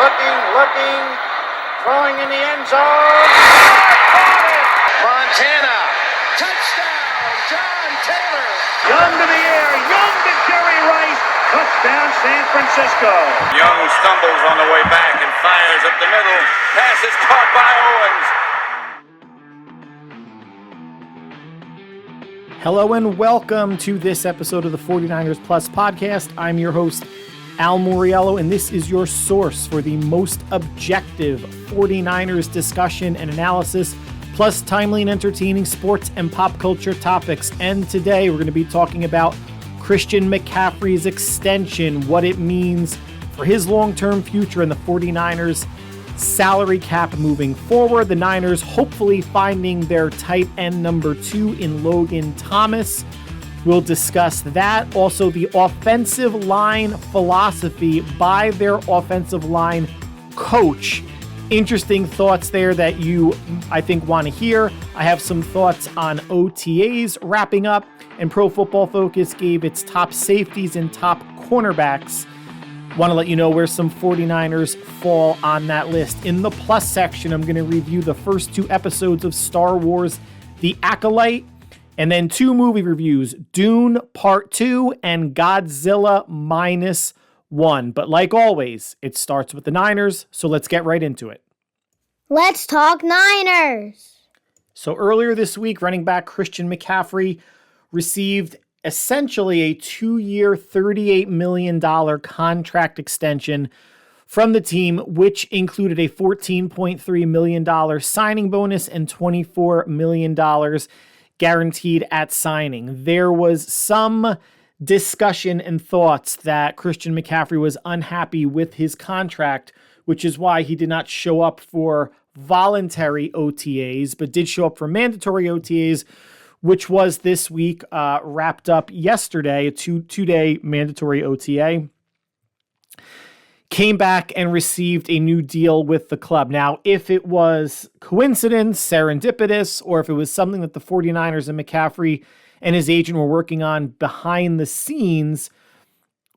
looking, throwing in the end zone. Montana, touchdown, John Taylor. Young to the air, Young to Jerry Rice, touchdown San Francisco. Young stumbles on the way back and fires up the middle. Pass is caught by Owens. Hello and welcome to this episode of the 49ers Plus podcast. I'm your host, Al Moriello, and this is your source for the most objective 49ers discussion and analysis, plus timely and entertaining sports and pop culture topics. And today we're going to be talking about Christian McCaffrey's extension, what it means for his long-term future and the 49ers salary cap moving forward. The Niners hopefully finding their tight end number 2 in Logan Thomas. We'll discuss that. Also, the offensive line philosophy by their offensive line coach. Interesting thoughts there that you, I think, want to hear. I have some thoughts on OTAs wrapping up, and Pro Football Focus gave its top safeties and top cornerbacks. Want to let you know where some 49ers fall on that list. In the plus section, I'm going to review the first 2 episodes of Star Wars, The Acolyte, and then 2 movie reviews, Dune Part 2 and Godzilla -1. But like always, it starts with the Niners, so let's get right into it. Let's talk Niners. So earlier this week, running back Christian McCaffrey received essentially a 2-year, $38 million contract extension from the team, which included a $14.3 million signing bonus and $24 million guaranteed at signing. There was some discussion and thoughts that Christian McCaffrey was unhappy with his contract, which is why he did not show up for voluntary OTAs, but did show up for mandatory OTAs, which was this week, wrapped up yesterday, a two-day mandatory OTA. Came back and received a new deal with the club. Now, if it was coincidence, serendipitous, or if it was something that the 49ers and McCaffrey and his agent were working on behind the scenes,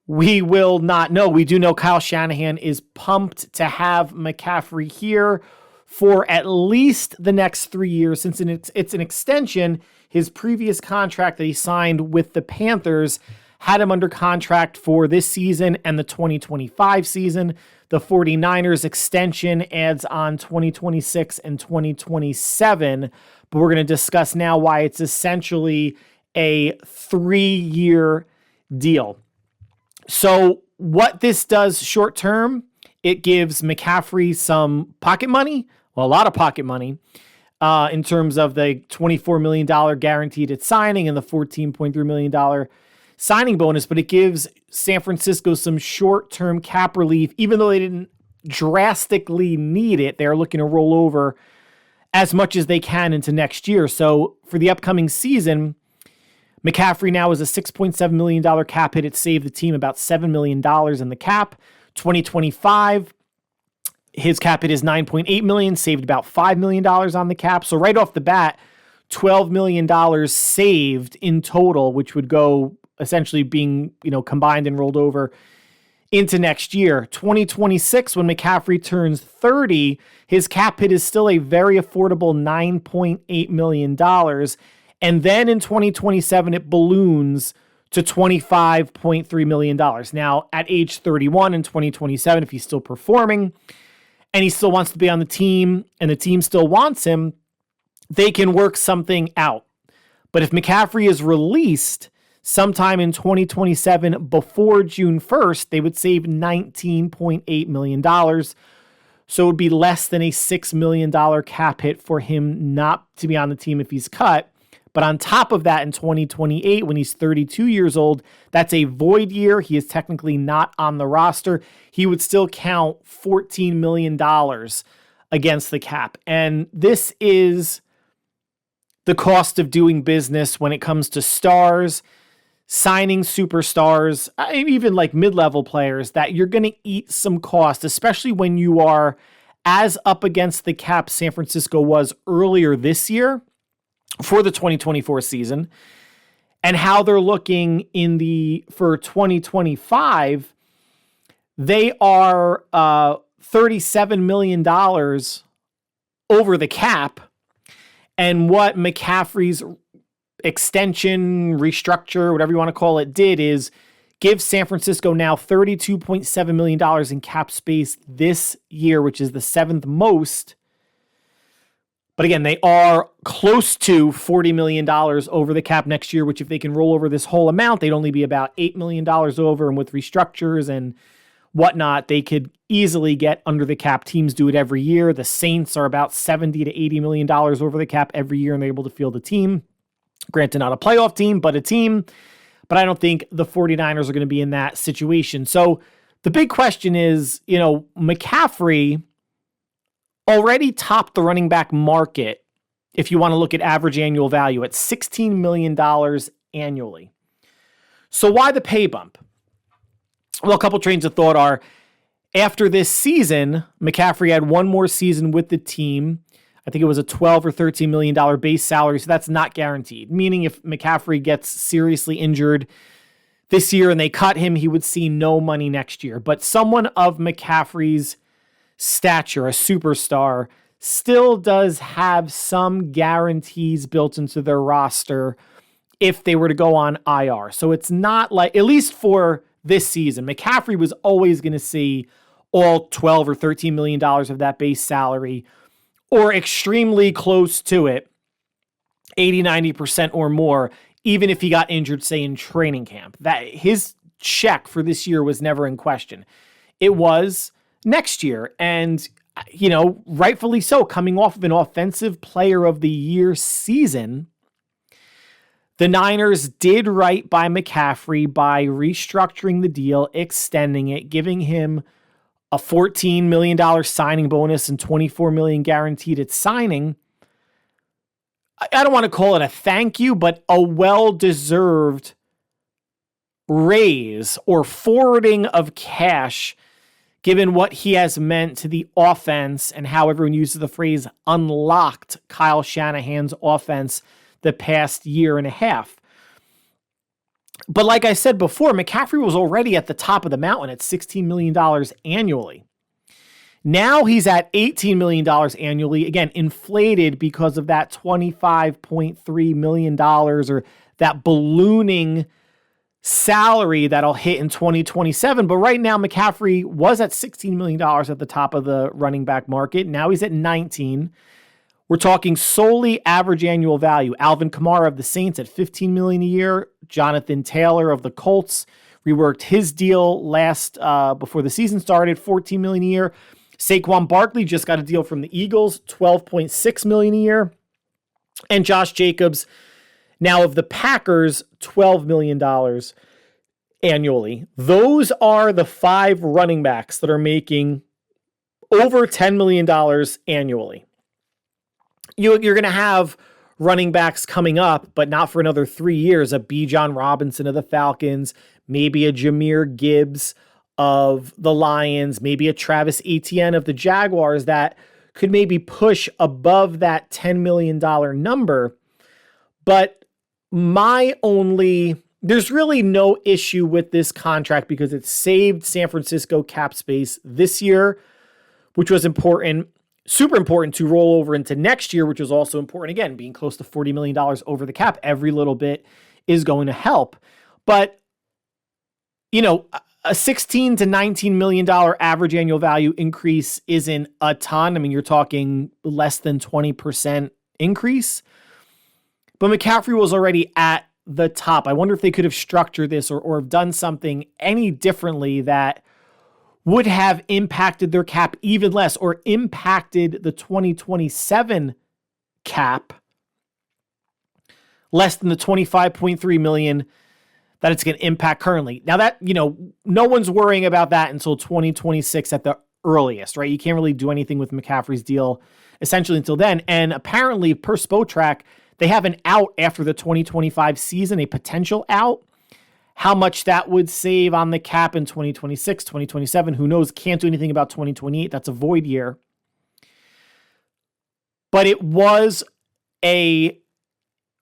we will not know. We do know Kyle Shanahan is pumped to have McCaffrey here for at least the next 3 years, since it's an extension. His previous contract that he signed with the Panthers had him under contract for this season and the 2025 season. The 49ers extension adds on 2026 and 2027, but we're going to discuss now why it's essentially a 3-year deal. So what this does short term, it gives McCaffrey some pocket money, well, a lot of pocket money, in terms of the $24 million guaranteed at signing and the $14.3 million signing bonus, but it gives San Francisco some short-term cap relief, even though they didn't drastically need it. They're looking to roll over as much as they can into next year. So for the upcoming season, McCaffrey now is a $6.7 million cap hit. It saved the team about $7 million in the cap. 2025, his cap hit is $9.8 million, saved about $5 million on the cap. So right off the bat, $12 million saved in total, which would go essentially being, combined and rolled over into next year. 2026, when McCaffrey turns 30, his cap hit is still a very affordable $9.8 million. And then in 2027, it balloons to $25.3 million. Now, at age 31 in 2027, if he's still performing and he still wants to be on the team and the team still wants him, they can work something out. But if McCaffrey is released sometime in 2027 before June 1st, they would save $19.8 million. So it would be less than a $6 million cap hit for him not to be on the team if he's cut. But on top of that, in 2028, when he's 32 years old, that's a void year. He is technically not on the roster. He would still count $14 million against the cap. And this is the cost of doing business when it comes to stars, signing superstars, even like mid-level players, that you're going to eat some cost, especially when you are as up against the cap San Francisco was earlier this year for the 2024 season, and how they're looking for 2025. They are $37 million over the cap. And what McCaffrey's extension, restructure, whatever you want to call it, did is give San Francisco now $32.7 million in cap space this year, which is the 7th most. But again, they are close to $40 million over the cap next year, which if they can roll over this whole amount, they'd only be about $8 million over. And with restructures and whatnot, they could easily get under the cap. Teams do it every year. The Saints are about $70 to $80 million over the cap every year, and they're able to field a team. Granted, not a playoff team, but a team. But I don't think the 49ers are going to be in that situation. So the big question is, McCaffrey already topped the running back market, if you want to look at average annual value, at $16 million annually. So why the pay bump? Well, a couple trains of thought are, after this season, McCaffrey had one more season with the team. I think it was a $12 or $13 million base salary, so that's not guaranteed. Meaning if McCaffrey gets seriously injured this year and they cut him, he would see no money next year. But someone of McCaffrey's stature, a superstar, still does have some guarantees built into their roster if they were to go on IR. So it's not like, at least for this season, McCaffrey was always going to see all $12 or $13 million of that base salary, or extremely close to it, 80, 90% or more, even if he got injured, say, in training camp. That his check for this year was never in question. It was next year. And, rightfully so, coming off of an offensive player of the year season, the Niners did right by McCaffrey by restructuring the deal, extending it, giving him a $14 million signing bonus and $24 million guaranteed at signing. I don't want to call it a thank you, but a well-deserved raise or forwarding of cash, given what he has meant to the offense and how everyone uses the phrase unlocked Kyle Shanahan's offense the past year and a half. But like I said before, McCaffrey was already at the top of the mountain at $16 million annually. Now he's at $18 million annually, again, inflated because of that $25.3 million or that ballooning salary that'll hit in 2027. But right now, McCaffrey was at $16 million at the top of the running back market. Now he's at 19. We're talking solely average annual value. Alvin Kamara of the Saints at $15 million a year. Jonathan Taylor of the Colts reworked his deal before the season started, $14 million a year. Saquon Barkley just got a deal from the Eagles, $12.6 million a year. And Josh Jacobs, now of the Packers, $12 million annually. Those are the 5 running backs that are making over $10 million annually. You're going to have running backs coming up, but not for another 3 years. A Bijan Robinson of the Falcons, maybe a Jahmyr Gibbs of the Lions, maybe a Travis Etienne of the Jaguars that could maybe push above that $10 million number. But there's really no issue with this contract because it saved San Francisco cap space this year, which was important. Super important to roll over into next year, which is also important. Again, being close to $40 million over the cap, every little bit is going to help. But, a $16 to $19 million average annual value increase isn't a ton. I mean, you're talking less than 20% increase. But McCaffrey was already at the top. I wonder if they could have structured this or have done something any differently that would have impacted their cap even less or impacted the 2027 cap less than the $25.3 million that it's going to impact currently. Now that, no one's worrying about that until 2026 at the earliest, right? You can't really do anything with McCaffrey's deal essentially until then. And apparently per Spotrac, they have an out after the 2025 season, a potential out. How much that would save on the cap in 2026, 2027, who knows? Can't do anything about 2028. That's a void year. But it was a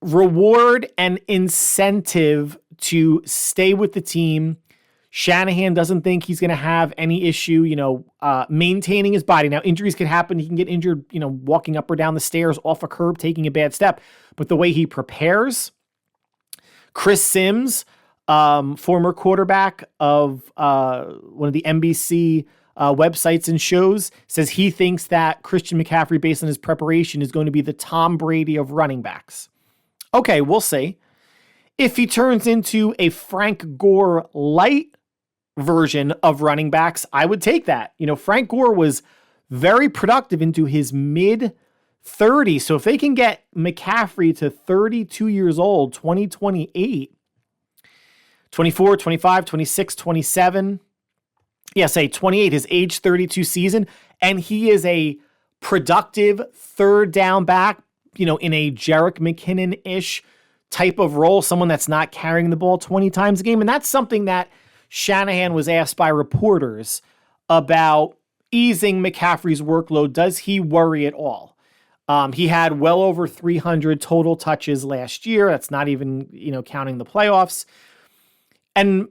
reward and incentive to stay with the team, Shanahan doesn't think he's going to have any issue, maintaining his body. Now, injuries can happen. He can get injured, walking up or down the stairs, off a curb, taking a bad step. But the way he prepares, Chris Sims, former quarterback of one of the NBC websites and shows, says he thinks that Christian McCaffrey, based on his preparation, is going to be the Tom Brady of running backs. Okay, we'll see. If he turns into a Frank Gore light version of running backs, I would take that. Frank Gore was very productive into his mid-30s. So if they can get McCaffrey to 32 years old, 2028, 24, 25, 26, 27, say 28, his age 32 season, and he is a productive third down back, in a Jerick McKinnon-ish type of role, someone that's not carrying the ball 20 times a game. And that's something that Shanahan was asked by reporters about easing McCaffrey's workload. Does he worry at all? He had well over 300 total touches last year. That's not even, counting the playoffs. And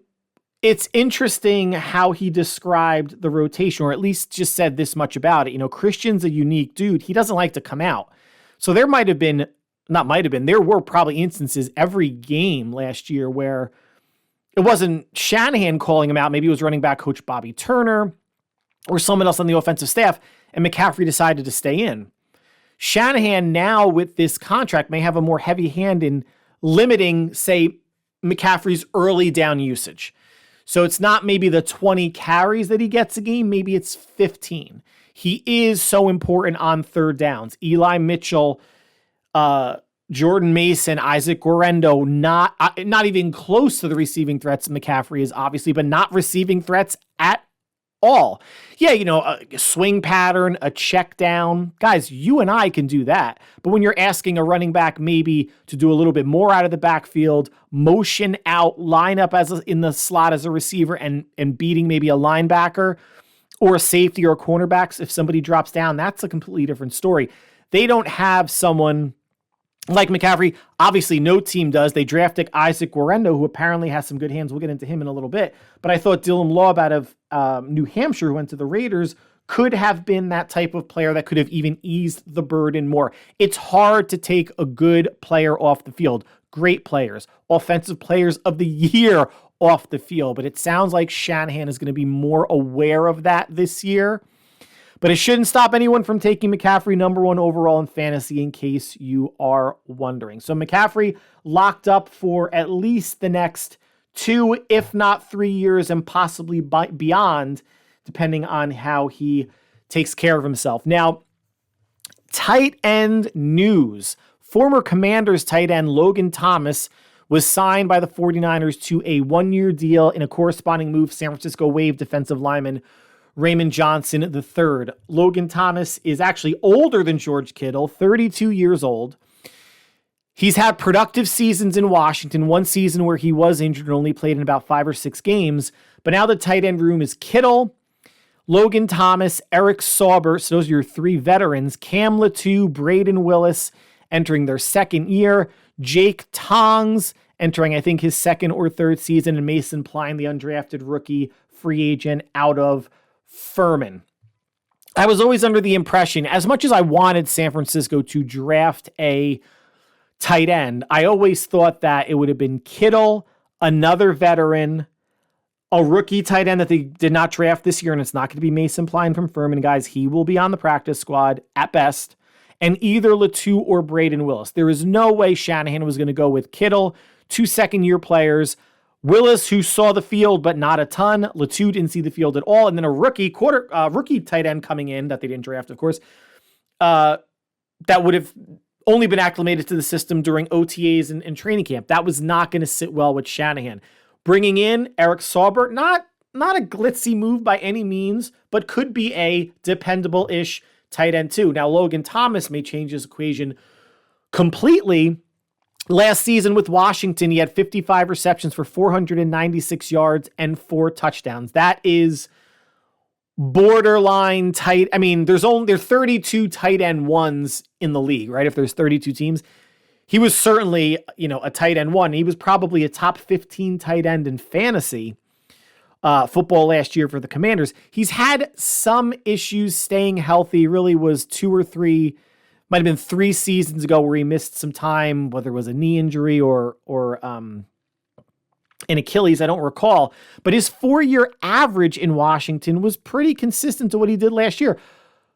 it's interesting how he described the rotation, or at least just said this much about it. Christian's a unique dude. He doesn't like to come out. So there there were probably instances every game last year where it wasn't Shanahan calling him out. Maybe it was running back coach Bobby Turner or someone else on the offensive staff, and McCaffrey decided to stay in. Shanahan now with this contract may have a more heavy hand in limiting, say, McCaffrey's early down usage. So it's not maybe the 20 carries that he gets a game, maybe it's 15. He is so important on third downs. Eli Mitchell, Jordan Mason, Isaac Guerrero, not even close to the receiving threats McCaffrey is, obviously, but not receiving threats at all. Yeah, a swing pattern, a check down. Guys, you and I can do that. But when you're asking a running back maybe to do a little bit more out of the backfield, motion out, line up in the slot as a receiver and beating maybe a linebacker or a safety or a cornerbacks, if somebody drops down, that's a completely different story. They don't have someone like McCaffrey. Obviously, no team does. They drafted Isaac Guerrero, who apparently has some good hands. We'll get into him in a little bit. But I thought Dylan Laub out of New Hampshire, who went to the Raiders, could have been that type of player that could have even eased the burden more. It's hard to take a good player off the field. Great players, offensive players of the year off the field. But it sounds like Shanahan is going to be more aware of that this year. But it shouldn't stop anyone from taking McCaffrey number one overall in fantasy, in case you are wondering. So McCaffrey locked up for at least the next 2, if not 3 years, and possibly beyond, depending on how he takes care of himself. Now, tight end news. Former Commanders tight end Logan Thomas was signed by the 49ers to a 1-year deal. In a corresponding move, San Francisco waived defensive lineman Raymond Johnson III. Logan Thomas is actually older than George Kittle, 32 years old. He's had productive seasons in Washington, one season where he was injured and only played in about 5 or 6 games. But now the tight end room is Kittle, Logan Thomas, Eric Sauber. So those are your 3 veterans. Cam Latu, Braden Willis entering their second year. Jake Tongs entering, I think, his second or third season. And Mason Pline, the undrafted rookie free agent out of Furman. I was always under the impression, as much as I wanted San Francisco to draft a tight end, I always thought that it would have been Kittle, another veteran, a rookie tight end that they did not draft this year, and it's not going to be Mason Pline from Furman. Guys, he will be on the practice squad at best, and either Latu or Braden Willis. There is no way Shanahan was going to go with Kittle, 2 second-year players, Willis, who saw the field, but not a ton. Latu didn't see the field at all. And then a rookie tight end coming in that they didn't draft, of course, that would have only been acclimated to the system during OTAs and training camp. That was not going to sit well with Shanahan. Bringing in Eric Sauber, not a glitzy move by any means, but could be a dependable-ish tight end too. Now, Logan Thomas may change his equation completely. Last season with Washington, he had 55 receptions for 496 yards and 4 touchdowns. That is borderline tight. I mean, there are 32 tight end ones in the league, right? If there's 32 teams, he was certainly, a tight end one. He was probably a top 15 tight end in fantasy football last year for the Commanders. He's had some issues staying healthy. Really was 2 or 3, might have been 3 seasons ago where he missed some time, whether it was a knee injury or an Achilles, I don't recall. But his 4-year average in Washington was pretty consistent to what he did last year.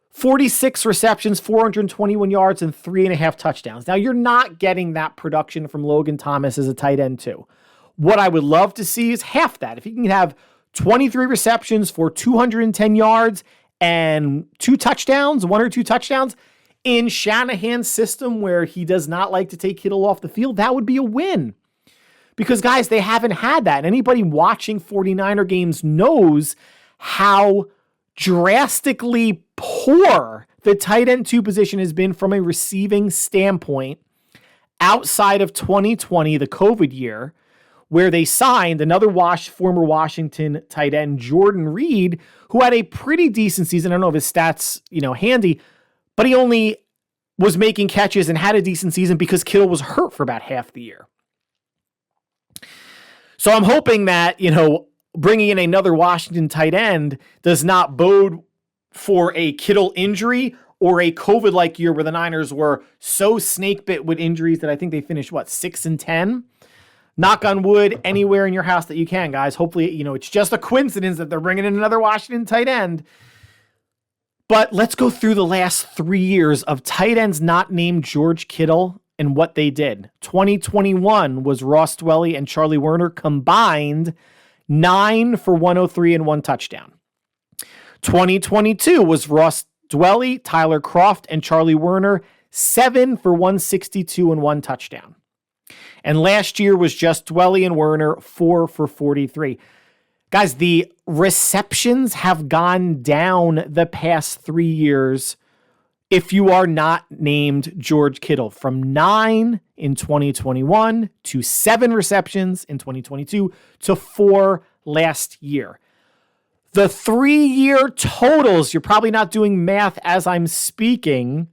46 receptions, 421 yards, and 3.5 touchdowns. Now, you're not getting that production from Logan Thomas as a tight end, too. What I would love to see is half that. If he can have 23 receptions for 210 yards and 2 touchdowns, 1 or 2 touchdowns, in Shanahan's system where he does not like to take Kittle off the field, that would be a win. Because, guys, they haven't had that. And anybody watching 49er games knows how drastically poor the tight end 2 position has been from a receiving standpoint outside of 2020, the COVID year, where they signed another former Washington tight end, Jordan Reed, who had a pretty decent season. I don't know if his stats, handy, but he only was making catches and had a decent season because Kittle was hurt for about half the year. So I'm hoping that, bringing in another Washington tight end does not bode for a Kittle injury or a COVID-like year where the Niners were so snake-bit with injuries that I think they finished, 6-10? Knock on wood anywhere in your house that you can, guys. Hopefully, it's just a coincidence that they're bringing in another Washington tight end. But let's go through the last 3 years of tight ends not named George Kittle and what they did. 2021 was Ross Dwelley and Charlie Werner combined 9 for 103 and 1 touchdown. 2022 was Ross Dwelley, Tyler Kroft, and Charlie Werner 7 for 162 and 1 touchdown. And last year was just Dwelley and Werner 4 for 43. Guys, the receptions have gone down the past 3 years if you are not named George Kittle, from 9 in 2021 to 7 receptions in 2022 to 4 last year. The 3-year totals, you're probably not doing math as I'm speaking,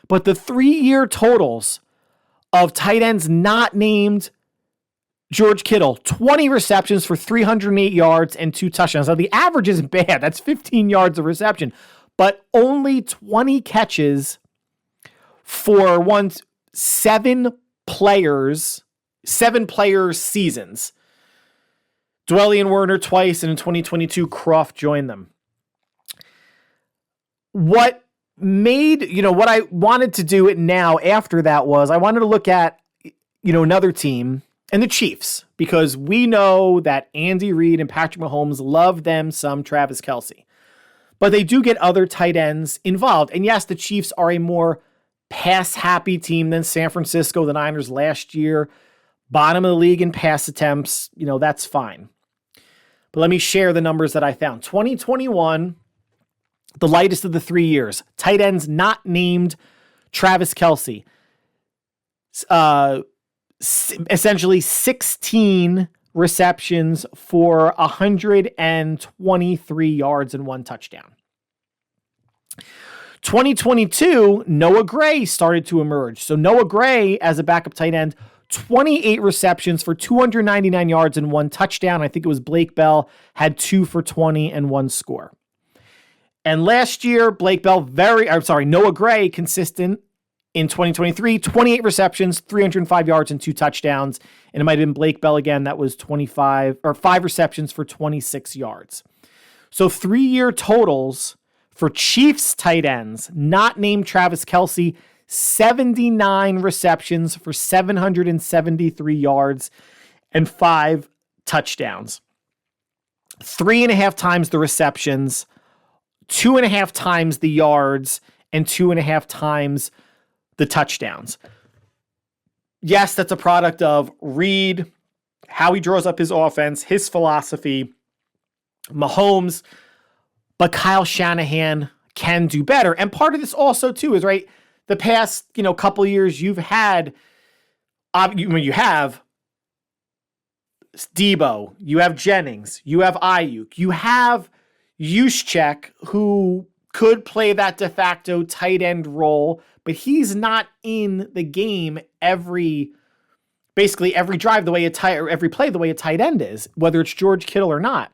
but the 3-year totals of tight ends not named George Kittle, 20 receptions for 308 yards and 2 touchdowns. Now, the average isn't bad. That's 15 yards of reception, but only 20 catches for 7 players seasons. Dwelley and Werner twice, and in 2022, Kroft joined them. What I wanted to do it now after that was I wanted to look at, another team and the Chiefs, because we know that Andy Reid and Patrick Mahomes love them some Travis Kelce, but they do get other tight ends involved. And yes, the Chiefs are a more pass happy team than San Francisco, the Niners last year, bottom of the league in pass attempts. That's fine. But let me share the numbers that I found. 2021, the lightest of the 3 years. Tight ends not named Travis Kelce. Essentially 16 receptions for 123 yards and 1 touchdown. 2022, Noah Gray started to emerge. So Noah Gray, as a backup tight end, 28 receptions for 299 yards and 1 touchdown. I think it was Blake Bell had 2 for 20 and 1 score. And last year, Noah Gray, consistent in 2023, 28 receptions, 305 yards and 2 touchdowns. And it might have been Blake Bell again. That was 5 receptions for 26 yards. So 3-year totals for Chiefs tight ends, not named Travis Kelce, 79 receptions for 773 yards and 5 touchdowns. 3.5 times the receptions, 2.5 times the yards, and 2.5 times the touchdowns. Yes, that's a product of Reid, how he draws up his offense, his philosophy, Mahomes, but Kyle Shanahan can do better. And part of this also, too, is, right, the past, couple of years you've had, you have Debo, you have Jennings, you have Ayuk, you have Juszczyk, who could play that de facto tight end role, but he's not in the game every drive the way every play the way a tight end is, whether it's George Kittle or not.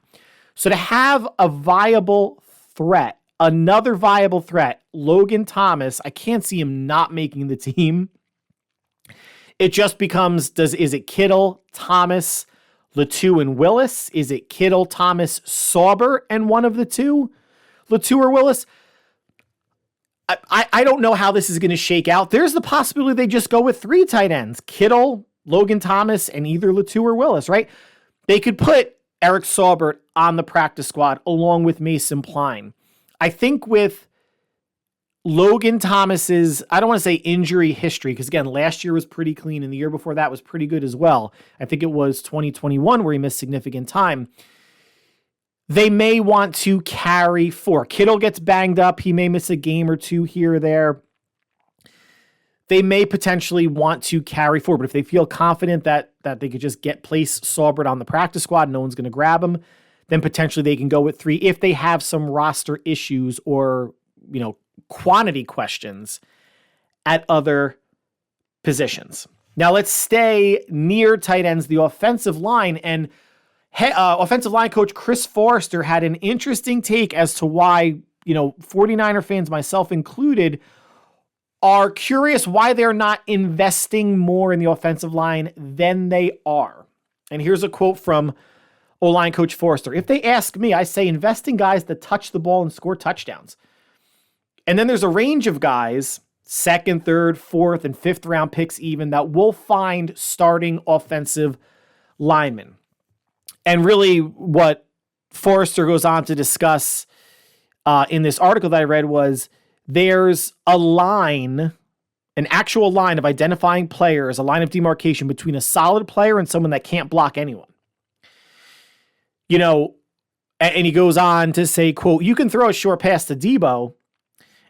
So to have a viable threat, another viable threat, Logan Thomas, I can't see him not making the team. It just becomes, is it Kittle, Thomas, Latu, and Willis? Is it Kittle, Thomas, Sauber, and one of the two? Latu or Willis? I don't know how this is going to shake out. There's the possibility they just go with 3 tight ends. Kittle, Logan Thomas, and either Latu or Willis, right? They could put Eric Saubert on the practice squad along with Mason Pline. I think with Logan Thomas's, I don't want to say injury history, because again, last year was pretty clean and the year before that was pretty good as well. I think it was 2021 where he missed significant time. They may want to carry 4. Kittle gets banged up. He may miss a game or 2 here or there. They may potentially want to carry 4, but if they feel confident that they could just place Saubert on the practice squad, no one's going to grab him, then potentially they can go with 3 if they have some roster issues or, quantity questions at other positions. Now let's stay near tight ends, the offensive line, and offensive line coach Chris Forrester had an interesting take as to why, 49er fans, myself included, are curious why they're not investing more in the offensive line than they are. And here's a quote from O-line coach Forrester. If they ask me, I say invest in guys that touch the ball and score touchdowns. And then there's a range of guys, 2nd, 3rd, 4th, and 5th round picks even, that will find starting offensive linemen. And really what Forrester goes on to discuss in this article that I read was there's a line, an actual line of identifying players, a line of demarcation between a solid player and someone that can't block anyone. And he goes on to say, quote, you can throw a short pass to Debo,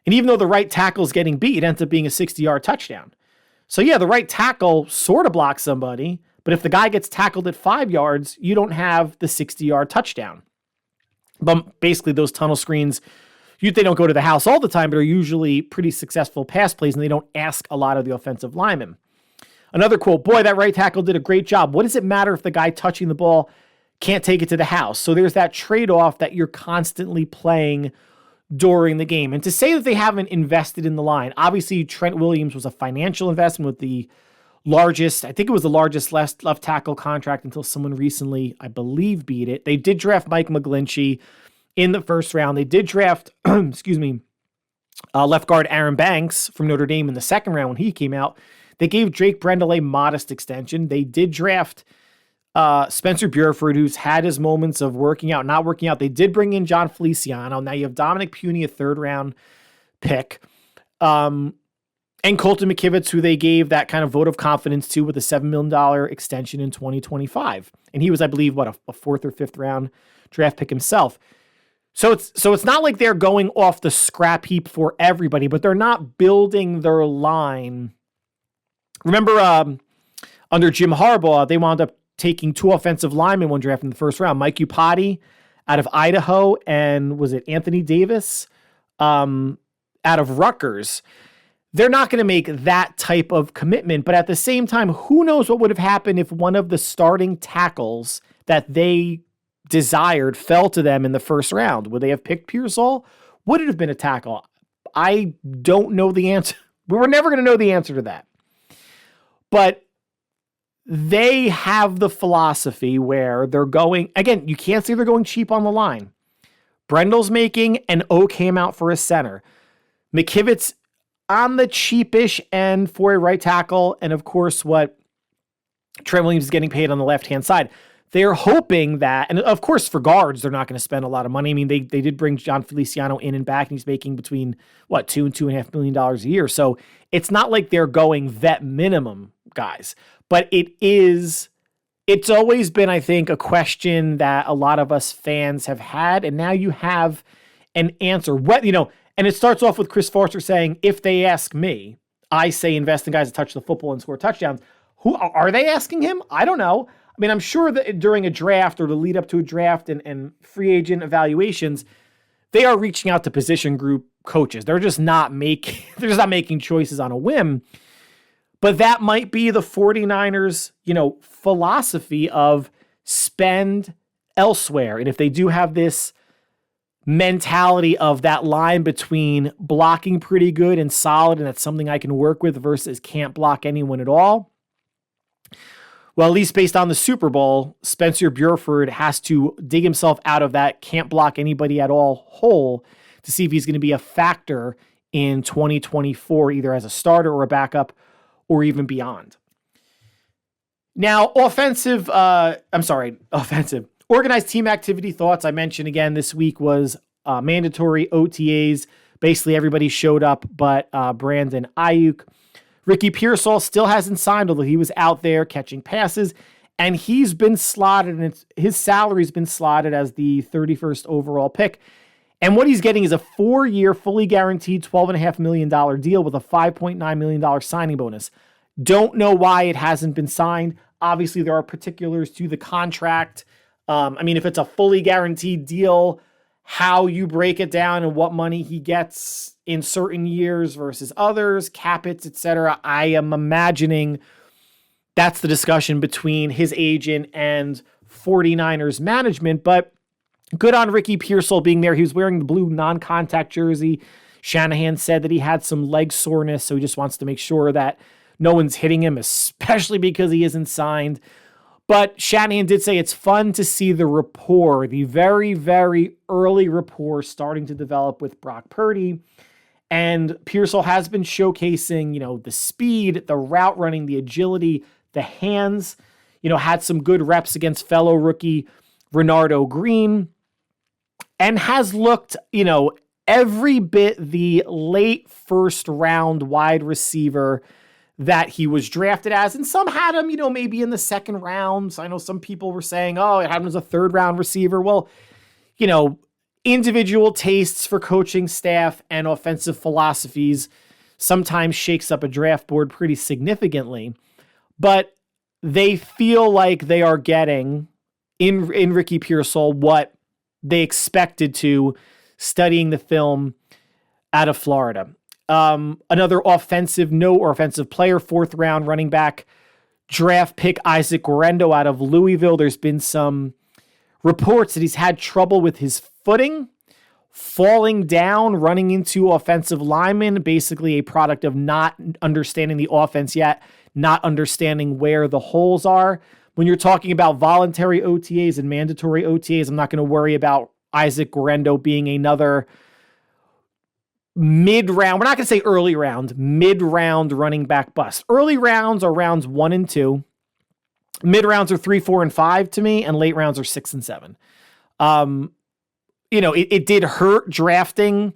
and even though the right tackle is getting beat, it ends up being a 60-yard touchdown. So yeah, the right tackle sort of blocks somebody, but if the guy gets tackled at 5 yards, you don't have the 60-yard touchdown. But basically those tunnel screens, they don't go to the house all the time, but are usually pretty successful pass plays, and they don't ask a lot of the offensive linemen. Another quote, boy, that right tackle did a great job. What does it matter if the guy touching the ball can't take it to the house? So there's that trade-off that you're constantly playing during the game. And to say that they haven't invested in the line, obviously Trent Williams was a financial investment with the largest, I think it was the largest left tackle contract until someone recently, I believe, beat it. They did draft Mike McGlinchey in the 1st round. They did draft, left guard Aaron Banks from Notre Dame in the 2nd round when he came out. They gave Drake Brendel a modest extension. They did draft Spencer Burford, who's had his moments of working out, not working out. They did bring in John Feliciano. Now you have Dominic Puny, a 3rd round pick. And Colton McKivitz, who they gave that kind of vote of confidence to with a $7 million extension in 2025. And he was, I believe, a 4th or 5th round draft pick himself. So it's not like they're going off the scrap heap for everybody, but they're not building their line. Remember, under Jim Harbaugh, they wound up taking 2 offensive linemen one draft in the 1st round, Mike Upati out of Idaho, and was it Anthony Davis out of Rutgers. They're not going to make that type of commitment, but at the same time, who knows what would have happened if one of the starting tackles that they desired fell to them in the 1st round? Would they have picked Pearsall? Would it have been a tackle? I don't know the answer. We were never going to know the answer to that. But they have the philosophy where they're going, again, you can't say they're going cheap on the line. Brendel's making an okay amount for a center. McKivitz on the cheapish end for a right tackle, and of course what Trent Williams is getting paid on the left-hand side. They're hoping that, and of course for guards, they're not going to spend a lot of money. I mean, they did bring John Feliciano in and back, and he's making between, $2 and $2.5 million a year. So it's not like they're going vet minimum guys, but it's always been, I think, a question that a lot of us fans have had, and now you have an answer. And it starts off with Chris Forrester saying, if they ask me, I say invest in guys that touch the football and score touchdowns. Who are they asking him? I don't know. I mean, I'm sure that during a draft or the lead up to a draft and free agent evaluations, they are reaching out to position group coaches. They're just not making choices on a whim. But that might be the 49ers, philosophy of spend elsewhere. And if they do have this mentality of that line between blocking pretty good and solid, and that's something I can work with versus can't block anyone at all, well, at least based on the Super Bowl, Spencer Burford has to dig himself out of that can't block anybody at all hole to see if he's going to be a factor in 2024, either as a starter or a backup or even beyond. Now, offensive. Organized team activity thoughts. I mentioned again this week was mandatory OTAs. Basically, everybody showed up but Brandon Ayuk. Ricky Pearsall still hasn't signed, although he was out there catching passes, and he's been slotted, and his salary's been slotted as the 31st overall pick. And what he's getting is a 4-year, fully guaranteed $12.5 million deal with a $5.9 million signing bonus. Don't know why it hasn't been signed. Obviously, there are particulars to the contract. If it's a fully guaranteed deal, how you break it down and what money he gets in certain years versus others, cap hits, etc. I am imagining that's the discussion between his agent and 49ers management, but good on Ricky Pearsall being there. He was wearing the blue non-contact jersey. Shanahan said that he had some leg soreness, so he just wants to make sure that no one's hitting him, especially because he isn't signed. But Shanahan did say it's fun to see the rapport, the very, very early rapport starting to develop with Brock Purdy. And Pearsall has been showcasing, the speed, the route running, the agility, the hands, had some good reps against fellow rookie Renardo Green, and has looked, every bit the late first round wide receiver that he was drafted as. And some had him, maybe in the second round. So I know some people were saying, oh, it had him as a third round receiver. Well, individual tastes for coaching staff and offensive philosophies sometimes shakes up a draft board pretty significantly. But they feel like they are getting in Ricky Pearsall what they expected to studying the film out of Florida. Another offensive player, 4th round running back, draft pick Isaac Guerendo out of Louisville. There's been some reports that he's had trouble with his footing, falling down, running into offensive linemen, basically a product of not understanding the offense yet, not understanding where the holes are. When you're talking about voluntary OTAs and mandatory OTAs, I'm not going to worry about Isaac Guerendo being another mid-round, we're not going to say early round, mid-round running back bust. Early rounds are rounds 1 and 2. Mid-rounds are 3, 4, and 5 to me, and late rounds are 6 and 7. It did hurt drafting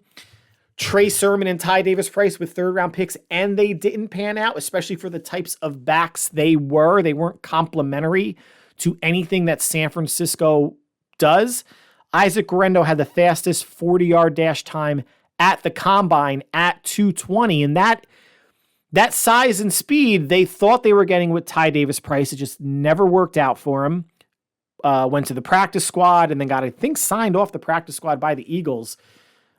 Trey Sermon and Ty Davis-Price with 3rd-round picks, and they didn't pan out, especially for the types of backs they were. They weren't complementary to anything that San Francisco does. Isaac Guerendo had the fastest 40-yard dash time at the combine at 2:20, and that size and speed they thought they were getting with Ty Davis-Price. It just never worked out for him. Went to the practice squad and then got, I think, signed off the practice squad by the Eagles.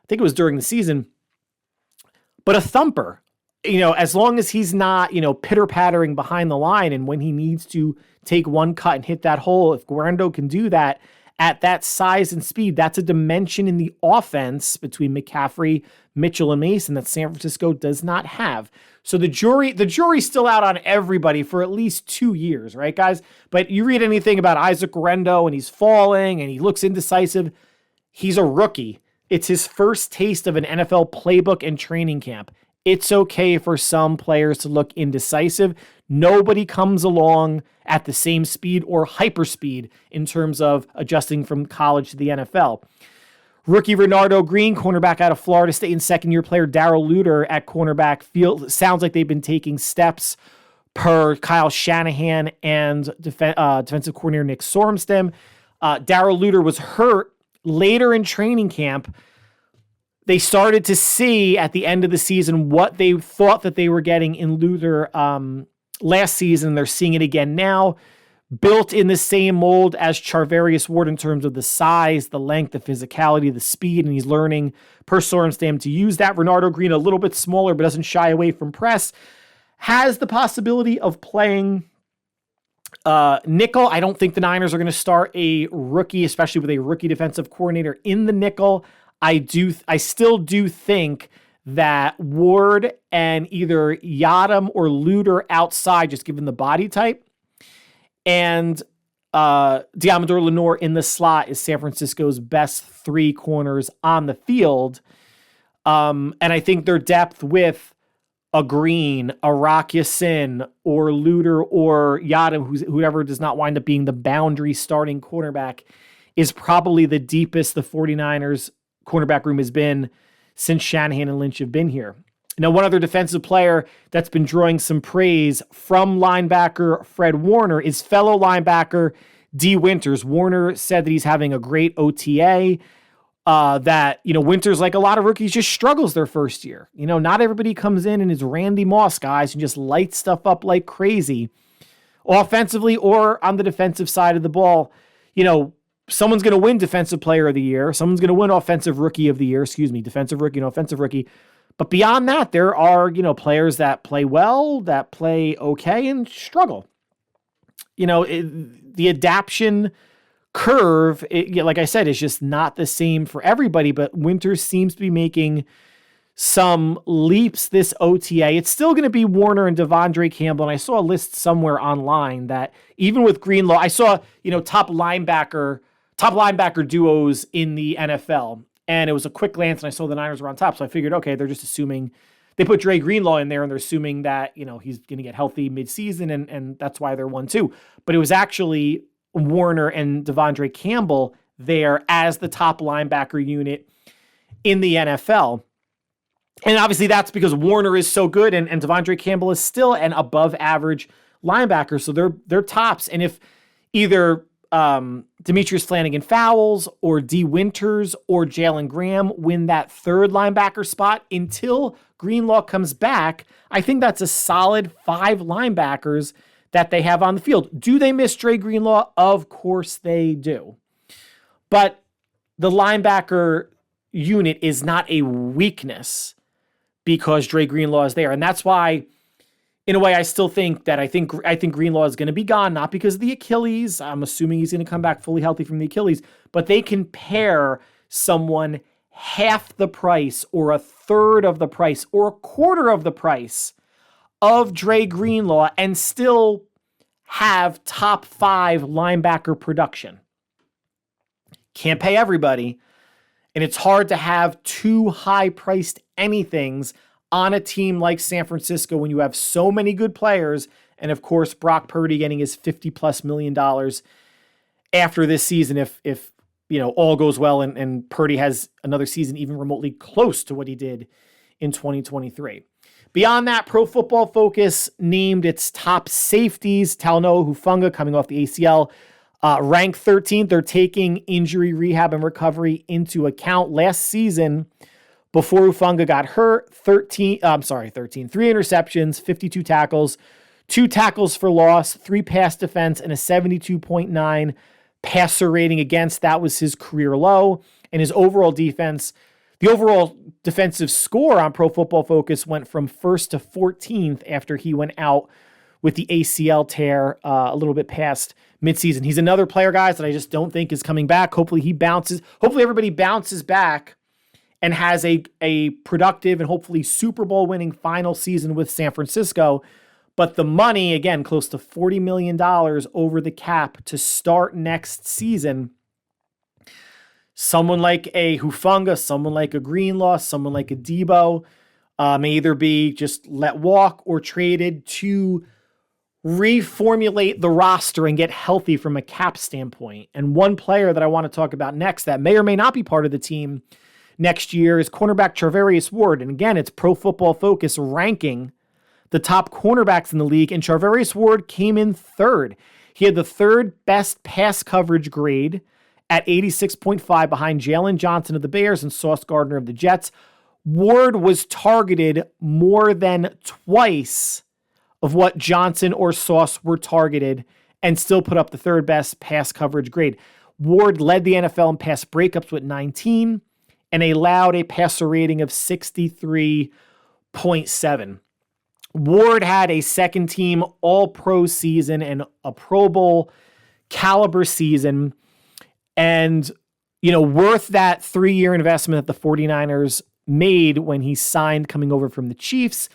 I think it was during the season. But a thumper, as long as he's not, pitter-pattering behind the line, and when he needs to take one cut and hit that hole, if Guerendo can do that at that size and speed, that's a dimension in the offense between McCaffrey, Mitchell, and Mason that San Francisco does not have. So the jury's still out on everybody for at least 2 years, right, guys? But you read anything about Isaac Guerendo and he's falling and he looks indecisive, he's a rookie. It's his first taste of an NFL playbook and training camp. It's okay for some players to look indecisive. Nobody comes along at the same speed or hyperspeed in terms of adjusting from college to the NFL. Rookie Renardo Green, cornerback out of Florida State, and 2nd-year player Darrell Luter at cornerback. Sounds like they've been taking steps per Kyle Shanahan and defensive coordinator Nick Sorenstam. Darrell Luter was hurt later in training camp. They started to see at the end of the season what they thought that they were getting in Luter last season. They're seeing it again now. Built in the same mold as Charvaious Ward in terms of the size, the length, the physicality, the speed, and he's learning per Sorenstam to use that. Renardo Green, a little bit smaller, but doesn't shy away from press, has the possibility of playing Nickel, I don't think the Niners are going to start a rookie, especially with a rookie defensive coordinator in the nickel. I still do think that Ward and either Yadam or Luter outside, just given the body type, and Diamador Lenoir in the slot is San Francisco's best three corners on the field. And I think their depth with a Green, a Rock Yassin, or Luter or Yadam, whoever does not wind up being the boundary starting cornerback, is probably the deepest the 49ers cornerback room has been since Shanahan and Lynch have been here. Now, one other defensive player that's been drawing some praise from linebacker Fred Warner is fellow linebacker D. Winters. Warner said that he's having a great OTA, that, Winters, like a lot of rookies, just struggles their first year. Not everybody comes in and is Randy Moss guys and just light stuff up like crazy, offensively or on the defensive side of the ball. Someone's going to win defensive player of the year. Someone's going to win offensive rookie of the year, defensive rookie and offensive rookie. But beyond that, there are, players that play well, that play okay, and struggle. The adaption curve, like I said, is just not the same for everybody, but Winters seems to be making some leaps this OTA. It's still going to be Warner and Devondre Campbell, and I saw a list somewhere online that even with Greenlaw, I saw, top linebacker duos in the NFL. And it was a quick glance, and I saw the Niners were on top. So I figured, okay, they're just assuming they put Dre Greenlaw in there, and they're assuming that, he's going to get healthy midseason, and that's why they're 1-2. But it was actually Warner and Devondre Campbell there as the top linebacker unit in the NFL. And obviously that's because Warner is so good, and Devondre Campbell is still an above average linebacker. So they're tops. And if either Demetrius Flanagan fouls or D. Winters or Jalen Graham win that third linebacker spot until Greenlaw comes back, I think that's a solid 5 linebackers that they have on the field. Do they miss Dre Greenlaw? Of course they do. But the linebacker unit is not a weakness because Dre Greenlaw is there. And that's why, in a way, I still think that I think Greenlaw is going to be gone, not because of the Achilles. I'm assuming he's going to come back fully healthy from the Achilles, but they can pair someone half the price or a third of the price or a quarter of the price of Dre Greenlaw and still have top 5 linebacker production. Can't pay everybody, and it's hard to have too high-priced anythings on a team like San Francisco when you have so many good players, and of course Brock Purdy getting his $50+ million after this season if all goes well and Purdy has another season even remotely close to what he did in 2023. Beyond that, Pro Football Focus named its top safeties. Talanoa Hufanga, coming off the ACL, ranked 13th. They're taking injury, rehab, and recovery into account. Last season, before Hufanga got hurt, 3 interceptions, 52 tackles, 2 tackles for loss, 3 pass defense, and a 72.9 passer rating against. That was his career low. And his overall defense, the overall defensive score on Pro Football Focus went from 1st to 14th after he went out with the ACL tear a little bit past midseason. He's another player, guys, that I just don't think is coming back. Hopefully he bounces. Hopefully everybody bounces back and has a productive and hopefully Super Bowl winning final season with San Francisco. But the money, again, close to $40 million over the cap to start next season. Someone like a Hufanga, someone like a Greenlaw, someone like a Debo may either be just let walk or traded to reformulate the roster and get healthy from a cap standpoint. And one player that I want to talk about next that may or may not be part of the team next year is cornerback Charvaious Ward. And again, it's Pro Football Focus ranking the top cornerbacks in the league, and Charvaious Ward came in 3rd. He had the 3rd best pass coverage grade at 86.5 behind Jalen Johnson of the Bears and Sauce Gardner of the Jets. Ward was targeted more than twice of what Johnson or Sauce were targeted and still put up the 3rd best pass coverage grade. Ward led the NFL in pass breakups with 19 and allowed a passer rating of 63.7. Ward had a second team all-pro season and a Pro Bowl caliber season. And, worth that 3-year investment that the 49ers made when he signed coming over from the Chiefs.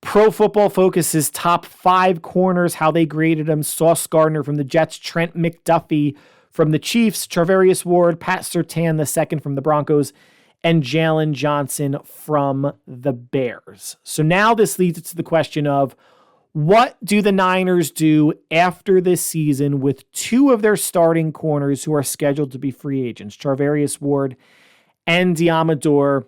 Pro Football Focus's top 5 corners, how they graded him: Sauce Gardner from the Jets, Trent McDuffie from the Chiefs, Charvaious Ward, Pat Surtain II from the Broncos, and Jalen Johnson from the Bears. So now this leads to the question of, what do the Niners do after this season with 2 of their starting corners who are scheduled to be free agents, Charvaious Ward and Diamador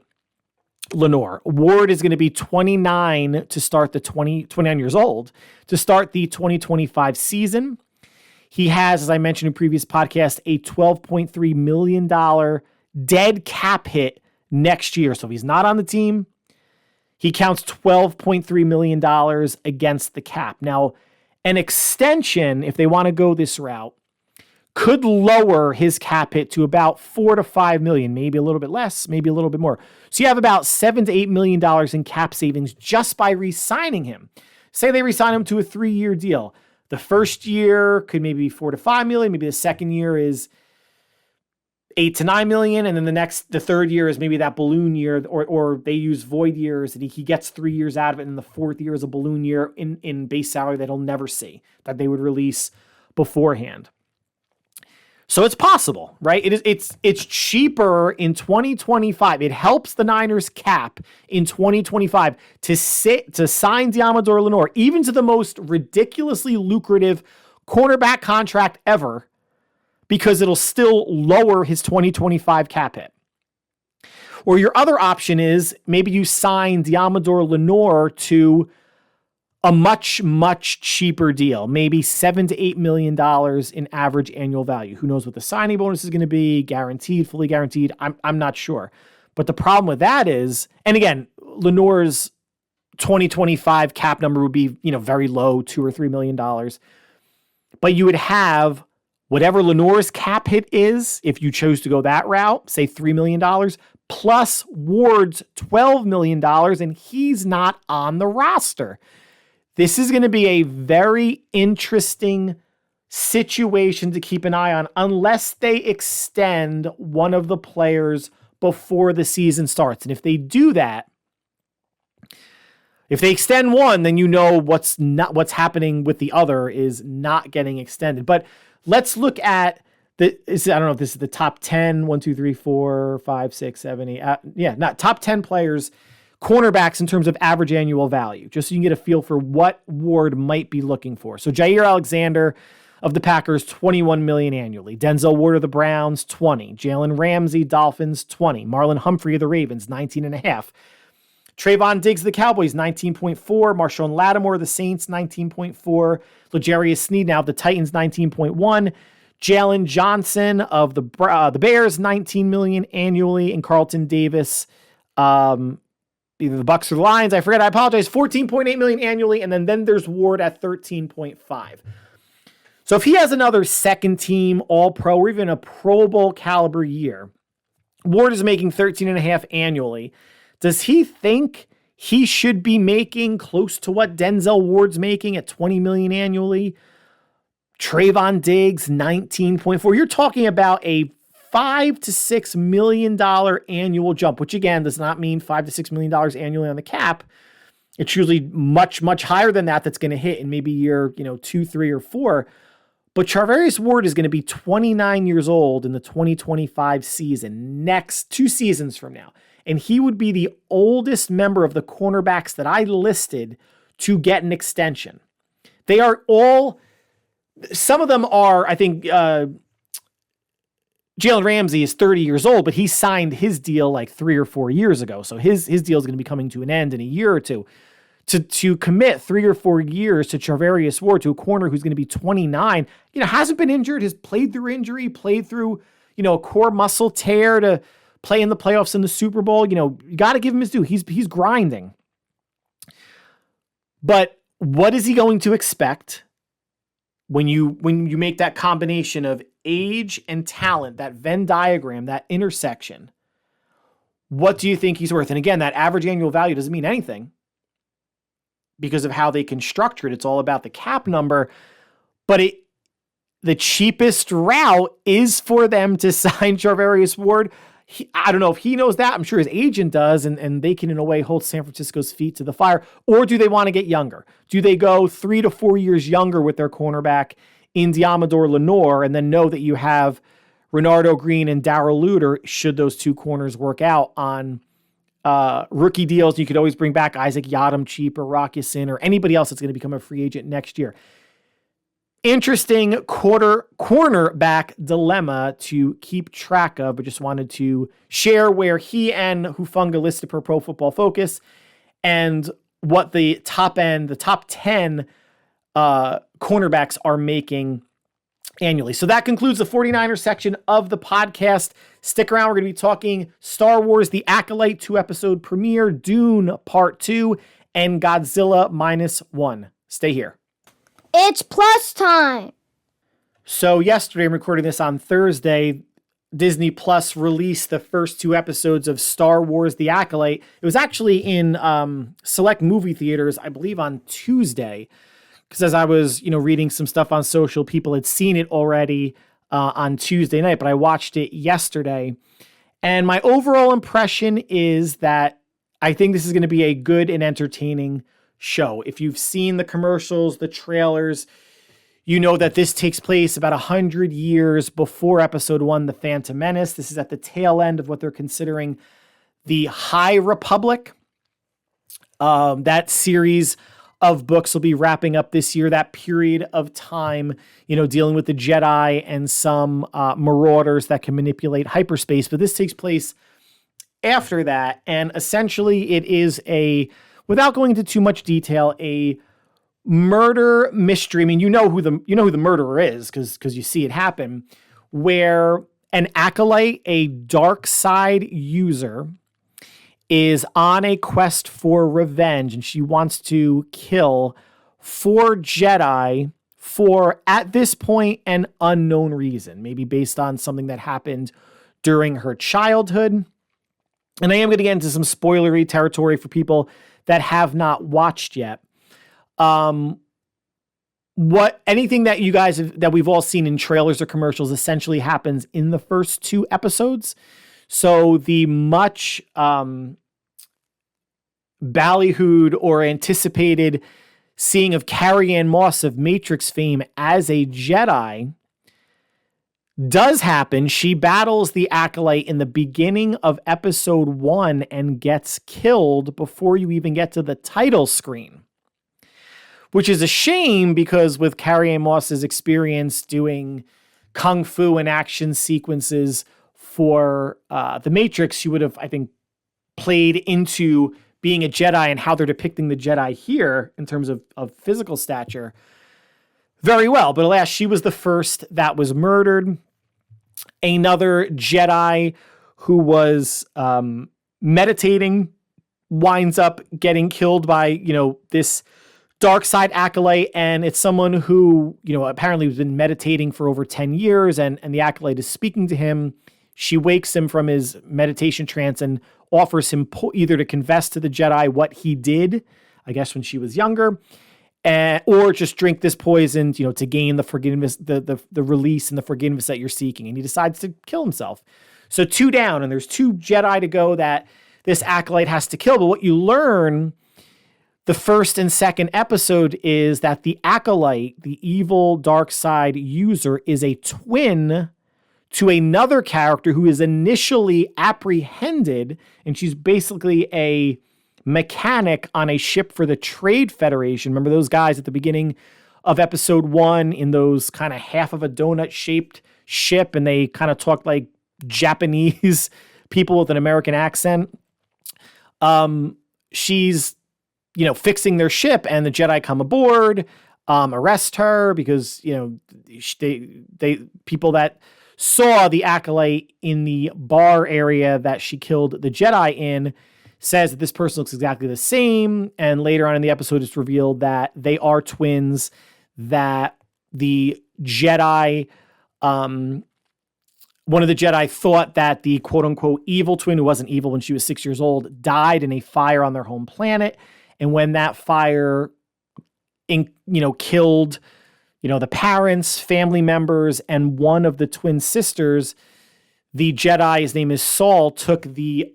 Lenoir? Ward is going to be 29 to start the 29 years old to start the 2025 season. He has, as I mentioned in previous podcasts, a $12.3 million dead cap hit next year. So if he's not on the team, he counts $12.3 million against the cap. Now, an extension, if they want to go this route, could lower his cap hit to about $4 to $5 million, maybe a little bit less, maybe a little bit more. So you have about $7 to $8 million in cap savings just by re-signing him. Say they re-sign him to a 3-year deal. The first year could maybe be $4 to $5 million. Maybe the second year is $8 to $9 million. And then the third year is maybe that balloon year, or they use void years and he gets 3 years out of it. And the fourth year is a balloon year in base salary that he'll never see, that they would release beforehand. So it's possible, right? It's cheaper in 2025. It helps the Niners cap in 2025 to sign Diamador Lenoir, even to the most ridiculously lucrative cornerback contract ever, because it'll still lower his 2025 cap hit. Or your other option is maybe you sign Diamador Lenoir to a much, much cheaper deal, maybe $7 to $8 million in average annual value. Who knows what the signing bonus is going to be? Guaranteed, fully guaranteed. I'm not sure. But the problem with that is, and again, Lenoir's 2025 cap number would be, very low, $2 or $3 million. But you would have whatever Lenoir's cap hit is, if you chose to go that route, say $3 million, plus Ward's $12 million, and he's not on the roster. This is going to be a very interesting situation to keep an eye on unless they extend one of the players before the season starts. And if they do that, if they extend one, then what's happening with the other is not getting extended. But let's look at I don't know if this is the top 10, 1, 2, 3, 4, 5, 6, 7, 8. Top 10 players, cornerbacks in terms of average annual value, just so you can get a feel for what Ward might be looking for. So Jair Alexander of the Packers, $21 million annually. Denzel Ward of the Browns, $20. Jalen Ramsey, Dolphins, $20. Marlon Humphrey of the Ravens, $19.5. Trayvon Diggs of the Cowboys, $19.4. Marshawn Lattimore of the Saints, $19.4. L'Jarius Sneed now of the Titans, $19.1. Jalen Johnson of the Bears, $19 million annually. And Carlton Davis, either the Bucs or the Lions, I forget, I apologize, $14.8 million annually, and then there's Ward at $13.5. So if he has another second team All-Pro or even a Pro Bowl caliber year, Ward is making $13.5 annually. Does he think he should be making close to what Denzel Ward's making at $20 million annually? Trayvon Diggs, $19.4. You're talking about a $5 to $6 million annual jump, which again does not mean $5 to $6 million annually on the cap. It's usually much, much higher than that that's going to hit in maybe year 2, 3, or 4. But Charvaious Ward is going to be 29 years old in the 2025 season, next 2 seasons from now. And he would be the oldest member of the cornerbacks that I listed to get an extension. They are all, some of them are, I think, Jalen Ramsey is 30 years old, but he signed his deal like 3 or 4 years ago. So his deal is going to be coming to an end in a year or two. To commit 3 or 4 years to Charvaious Ward, to a corner who's going to be 29, hasn't been injured, has played through injury, played through, a core muscle tear to play in the playoffs in the Super Bowl. You got to give him his due. He's grinding. But what is he going to expect when you make that combination of age and talent, that Venn diagram, that intersection? What do you think he's worth? And again, that average annual value doesn't mean anything. because of how they can structure it. It's all about the cap number, but the cheapest route is for them to sign Charvaious Ward. I don't know if he knows that. I'm sure his agent does, and they can, in a way, hold San Francisco's feet to the fire. Or do they want to get younger? Do they go 3 to 4 years younger with their cornerback in Diamador Lenoir and then know that you have Renardo Green and Darrell Luter should those two corners work out on rookie deals? You could always bring back Isaac Yadam cheap or Rock Ya-Sin or anybody else that's going to become a free agent next year. Interesting cornerback dilemma to keep track of, but just wanted to share where he and Hufanga listed per Pro Football Focus and what the top 10 cornerbacks are making annually. So that concludes the 49ers section of the podcast. Stick around. We're going to be talking Star Wars, The Acolyte 2-episode premiere, Dune Part 2, and Godzilla -1. Stay here. It's plus time. So yesterday, I'm recording this on Thursday, Disney Plus released the first 2 episodes of Star Wars, The Acolyte. It was actually in select movie theaters, I believe on Tuesday, because as I was, reading some stuff on social, people had seen it already on Tuesday night, but I watched it yesterday. And my overall impression is that I think this is going to be a good and entertaining show. If you've seen the commercials, the trailers, you know that this takes place about 100 years before Episode 1, The Phantom Menace. This is at the tail end of what they're considering the High Republic. That series of books will be wrapping up this year, that period of time, dealing with the Jedi and some marauders that can manipulate hyperspace. But this takes place after that, and essentially it is without going into too much detail, a murder mystery. I mean, you know who the murderer is because you see it happen, where an acolyte, a dark side user, is on a quest for revenge, and she wants to kill 4 Jedi for, at this point, an unknown reason, maybe based on something that happened during her childhood. And I am going to get into some spoilery territory for people that have not watched yet. Anything that you guys that we've all seen in trailers or commercials essentially happens in the first 2 episodes. So the much ballyhooed or anticipated seeing of Carrie-Anne Moss of Matrix fame as a Jedi does happen. She battles the Acolyte in the beginning of Episode 1 and gets killed before you even get to the title screen, which is a shame because with Carrie-Anne Moss's experience doing kung fu and action sequences for The Matrix, she would have, I think, played into being a Jedi and how they're depicting the Jedi here in terms of physical stature very well. But alas, she was the first that was murdered. Another Jedi who was meditating winds up getting killed by, this dark side acolyte. And it's someone who, apparently has been meditating for over 10 years and the acolyte is speaking to him. She wakes him from his meditation trance and offers him either to confess to the Jedi what he did, I guess when she was younger, or just drink this poison, to gain the forgiveness, the release and the forgiveness that you're seeking. And he decides to kill himself. So 2 down, and there's 2 Jedi to go that this acolyte has to kill. But what you learn the first and second episode is that the acolyte, the evil dark side user, is a twin to another character who is initially apprehended, and she's basically a mechanic on a ship for the Trade Federation. Remember those guys at the beginning of Episode 1 in those kind of half of a donut shaped ship, and they kind of talk like Japanese people with an American accent. She's, fixing their ship, and the Jedi come aboard, arrest her because, they people that saw the acolyte in the bar area that she killed the Jedi in says that this person looks exactly the same. And later on in the episode, it's revealed that they are twins, that the Jedi, one of the Jedi thought that the quote unquote evil twin, who wasn't evil when she was 6 years old, died in a fire on their home planet. And when that fire, killed, the parents, family members, and one of the twin sisters, the Jedi, his name is Saul, took the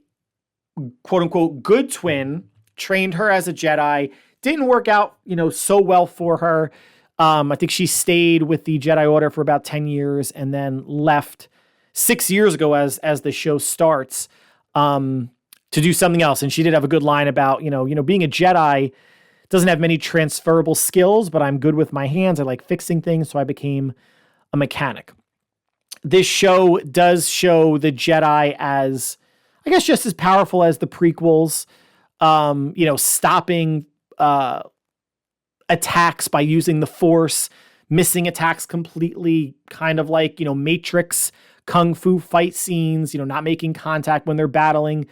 quote unquote good twin, trained her as a Jedi. Didn't work out, so well for her. I think she stayed with the Jedi Order for about 10 years and then left 6 years ago as the show starts, to do something else. And she did have a good line about, being a Jedi doesn't have many transferable skills, but I'm good with my hands. I like fixing things. So I became a mechanic. This show does show the Jedi as, I guess, just as powerful as the prequels, stopping attacks by using the Force, missing attacks completely, kind of like, Matrix kung fu fight scenes, not making contact when they're battling,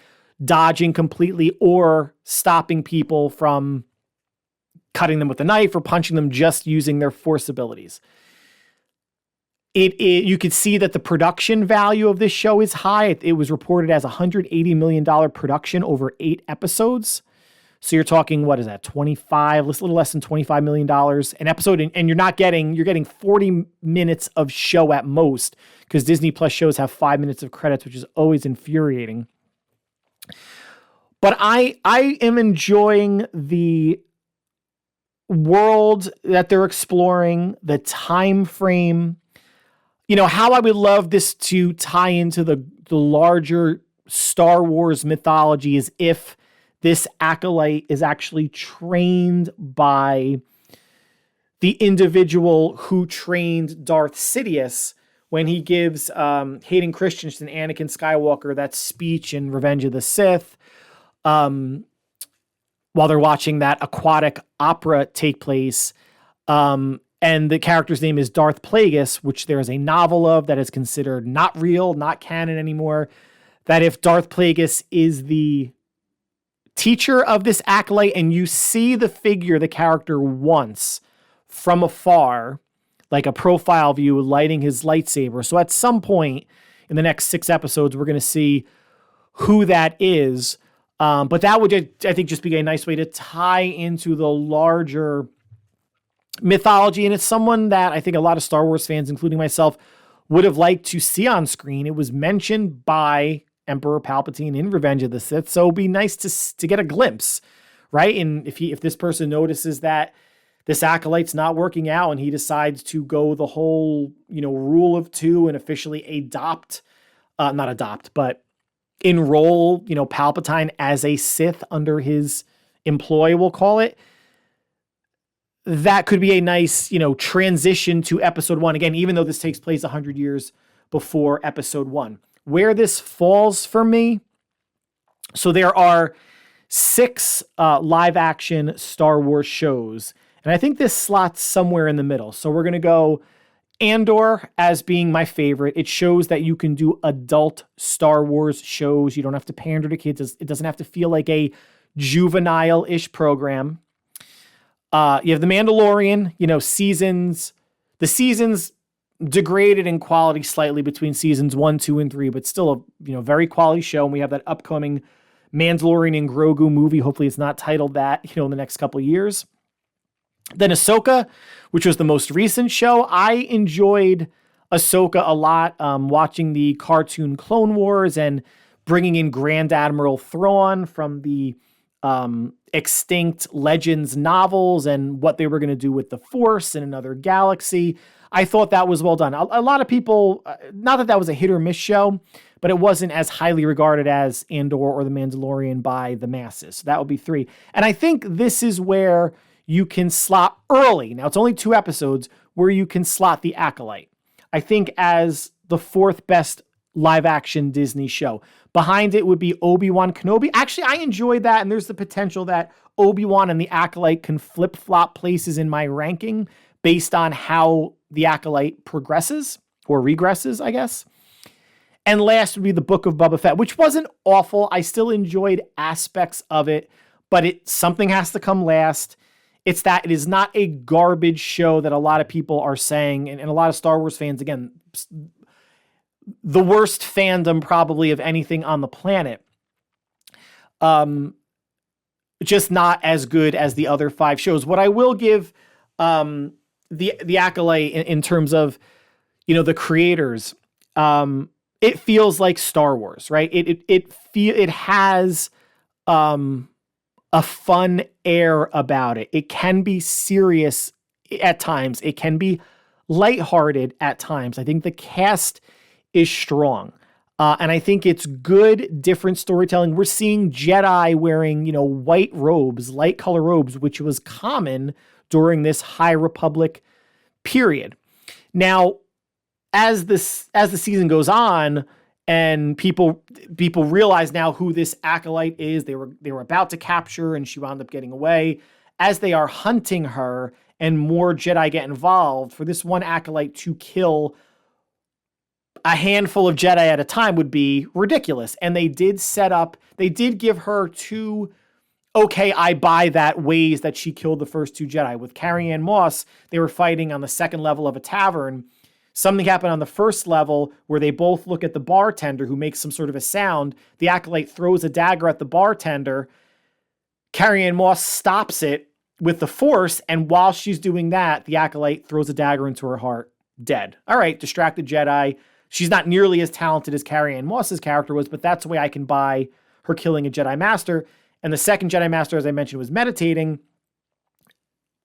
dodging completely, or stopping people from cutting them with a knife or punching them just using their Force abilities. You could see that the production value of this show is high. It was reported as $180 million production over 8 episodes. So you're talking, what is that? a little less than $25 million an episode. And you're getting 40 minutes of show at most, because Disney Plus shows have 5 minutes of credits, which is always infuriating. But I am enjoying the world that they're exploring, the time frame. How I would love this to tie into the larger Star Wars mythology is if this Acolyte is actually trained by the individual who trained Darth Sidious when he gives Hayden Christensen, Anakin Skywalker, that speech in Revenge of the Sith, while they're watching that aquatic opera take place. And the character's name is Darth Plagueis, which there is a novel of that is considered not real, not canon anymore. That if Darth Plagueis is the teacher of this Acolyte and you see the character once from afar, like a profile view lighting his lightsaber. So at some point in the next 6 episodes, we're going to see who that is. But that would, I think, just be a nice way to tie into the larger mythology. And it's someone that I think a lot of Star Wars fans, including myself, would have liked to see on screen. It was mentioned by Emperor Palpatine in Revenge of the Sith, so it'd be nice to get a glimpse, right? And if this person notices that this Acolyte's not working out and he decides to go the whole, rule of 2 and officially but enroll, Palpatine as a Sith under his employ, we'll call it, that could be a nice, transition to episode 1. Again, even though this takes place 100 years before episode 1. Where this falls for me, so there are 6 live action Star Wars shows, and I think this slots somewhere in the middle. So we're going to go Andor as being my favorite. It shows that you can do adult Star Wars shows. You don't have to pander to kids. It doesn't have to feel like a juvenile-ish program. You have The Mandalorian, the seasons degraded in quality slightly between seasons 1, 2, and 3, but still a very quality show. And we have that upcoming Mandalorian and Grogu movie. Hopefully it's not titled that, in the next couple of years. Then Ahsoka, which was the most recent show. I enjoyed Ahsoka a lot, watching the cartoon Clone Wars and bringing in Grand Admiral Thrawn from the extinct Legends novels and what they were going to do with the Force in another galaxy. I thought that was well done. A lot of people, not that was a hit or miss show, but it wasn't as highly regarded as Andor or The Mandalorian by the masses. So that would be 3. And I think this is where you can slot early. Now, it's only 2 episodes where you can slot the Acolyte, I think, as the 4th best live action Disney show. Behind it would be Obi-Wan Kenobi. Actually, I enjoyed that, and there's the potential that Obi-Wan and the Acolyte can flip-flop places in my ranking based on how the Acolyte progresses, or regresses, I guess. And last would be the Book of Boba Fett, which wasn't awful. I still enjoyed aspects of it, but something has to come last. It's that it is not a garbage show that a lot of people are saying, and a lot of Star Wars fans, again, the worst fandom probably of anything on the planet, just not as good as the other 5 shows. What I will give the Acolyte in terms of, the creators, it feels like Star Wars, right? It has a fun air about it. It can be serious at times. It can be lighthearted at times. I think the cast is strong. And I think it's good, different storytelling. We're seeing Jedi wearing, white robes, light color robes, which was common during this High Republic period. Now, as the season goes on, and people realize now who this Acolyte is, they were about to capture, and she wound up getting away. As they are hunting her, and more Jedi get involved, for this one Acolyte to kill a handful of Jedi at a time would be ridiculous. And they did give her 2, okay, I buy that, ways that she killed the first 2 Jedi. With Carrie-Anne Moss, they were fighting on the second level of a tavern. Something happened on the first level where they both look at the bartender who makes some sort of a sound. The Acolyte throws a dagger at the bartender. Carrie-Anne Moss stops it with the Force, and while she's doing that, the Acolyte throws a dagger into her heart, dead. All right, distracted Jedi. She's not nearly as talented as Carrie-Anne Moss's character was, but that's the way I can buy her killing a Jedi Master. And the second Jedi Master, as I mentioned, was meditating,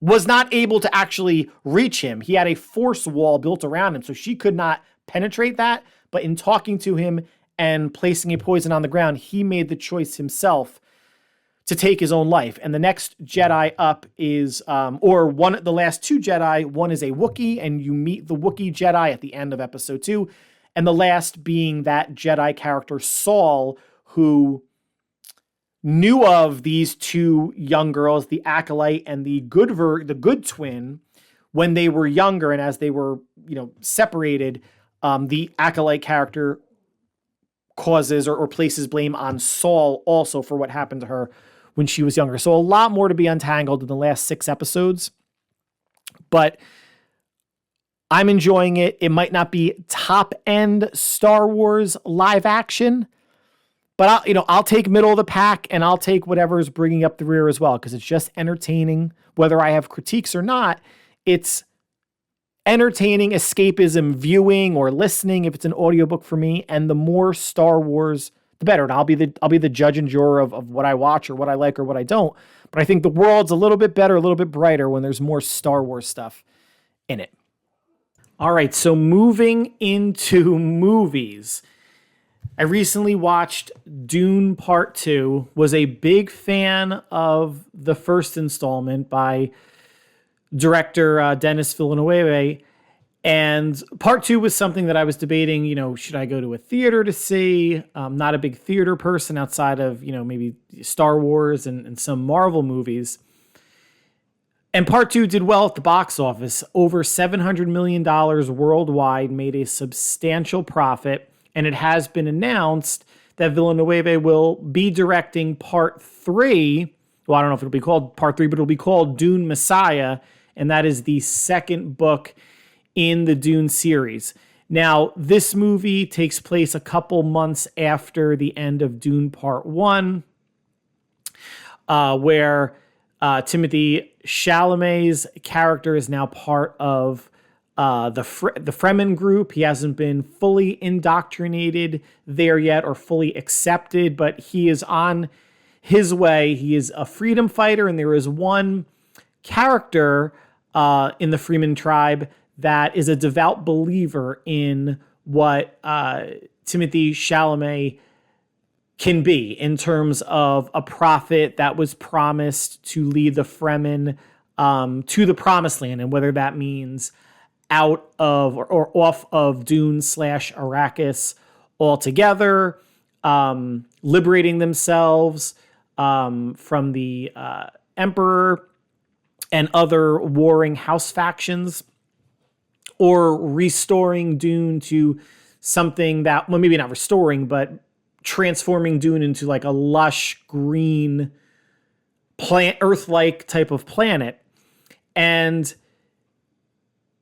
was not able to actually reach him. He had a force wall built around him, so she could not penetrate that. But in talking to him and placing a poison on the ground, he made the choice himself to take his own life. And the next Jedi up is, the last 2 Jedi, one is a Wookiee, and you meet the Wookiee Jedi at the end of episode 2. And the last being that Jedi character, Saul, who knew of these 2 young girls, the Acolyte and the good twin, when they were younger, and as they were, separated, the Acolyte character causes or places blame on Saul also for what happened to her when she was younger. So a lot more to be untangled in the last 6 episodes, but I'm enjoying it. It might not be top end Star Wars live action, but I'll take middle of the pack, and I'll take whatever is bringing up the rear as well, because it's just entertaining. Whether I have critiques or not, it's entertaining escapism viewing or listening if it's an audiobook for me. And the more Star Wars, the better. And I'll be the judge and juror of what I watch or what I like or what I don't. But I think the world's a little bit better, a little bit brighter when there's more Star Wars stuff in it. All right, so moving into movies. I recently watched Dune Part 2, was a big fan of the first installment by director Denis Villeneuve, and Part 2 was something that I was debating, should I go to a theater to see? I'm not a big theater person outside of, maybe Star Wars and some Marvel movies. And Part 2 did well at the box office, over $700 million worldwide, made a substantial profit. And it has been announced that Villeneuve will be directing Part 3. Well, I don't know if it'll be called Part 3, but it'll be called Dune Messiah. And that is the second book in the Dune series. Now, this movie takes place a couple months after the end of Dune Part 1, where Timothée Chalamet's character is now part of the Fremen group. He hasn't been fully indoctrinated there yet or fully accepted, but he is on his way. He is a freedom fighter, and there is one character in the Fremen tribe that is a devout believer in what Timothée Chalamet can be in terms of a prophet that was promised to lead the Fremen to the promised land, and whether that means out of or off of Dune / Arrakis altogether, liberating themselves from the Emperor and other warring house factions, or restoring Dune to something that, well, maybe not restoring, but transforming Dune into like a lush green Earth-like type of planet. And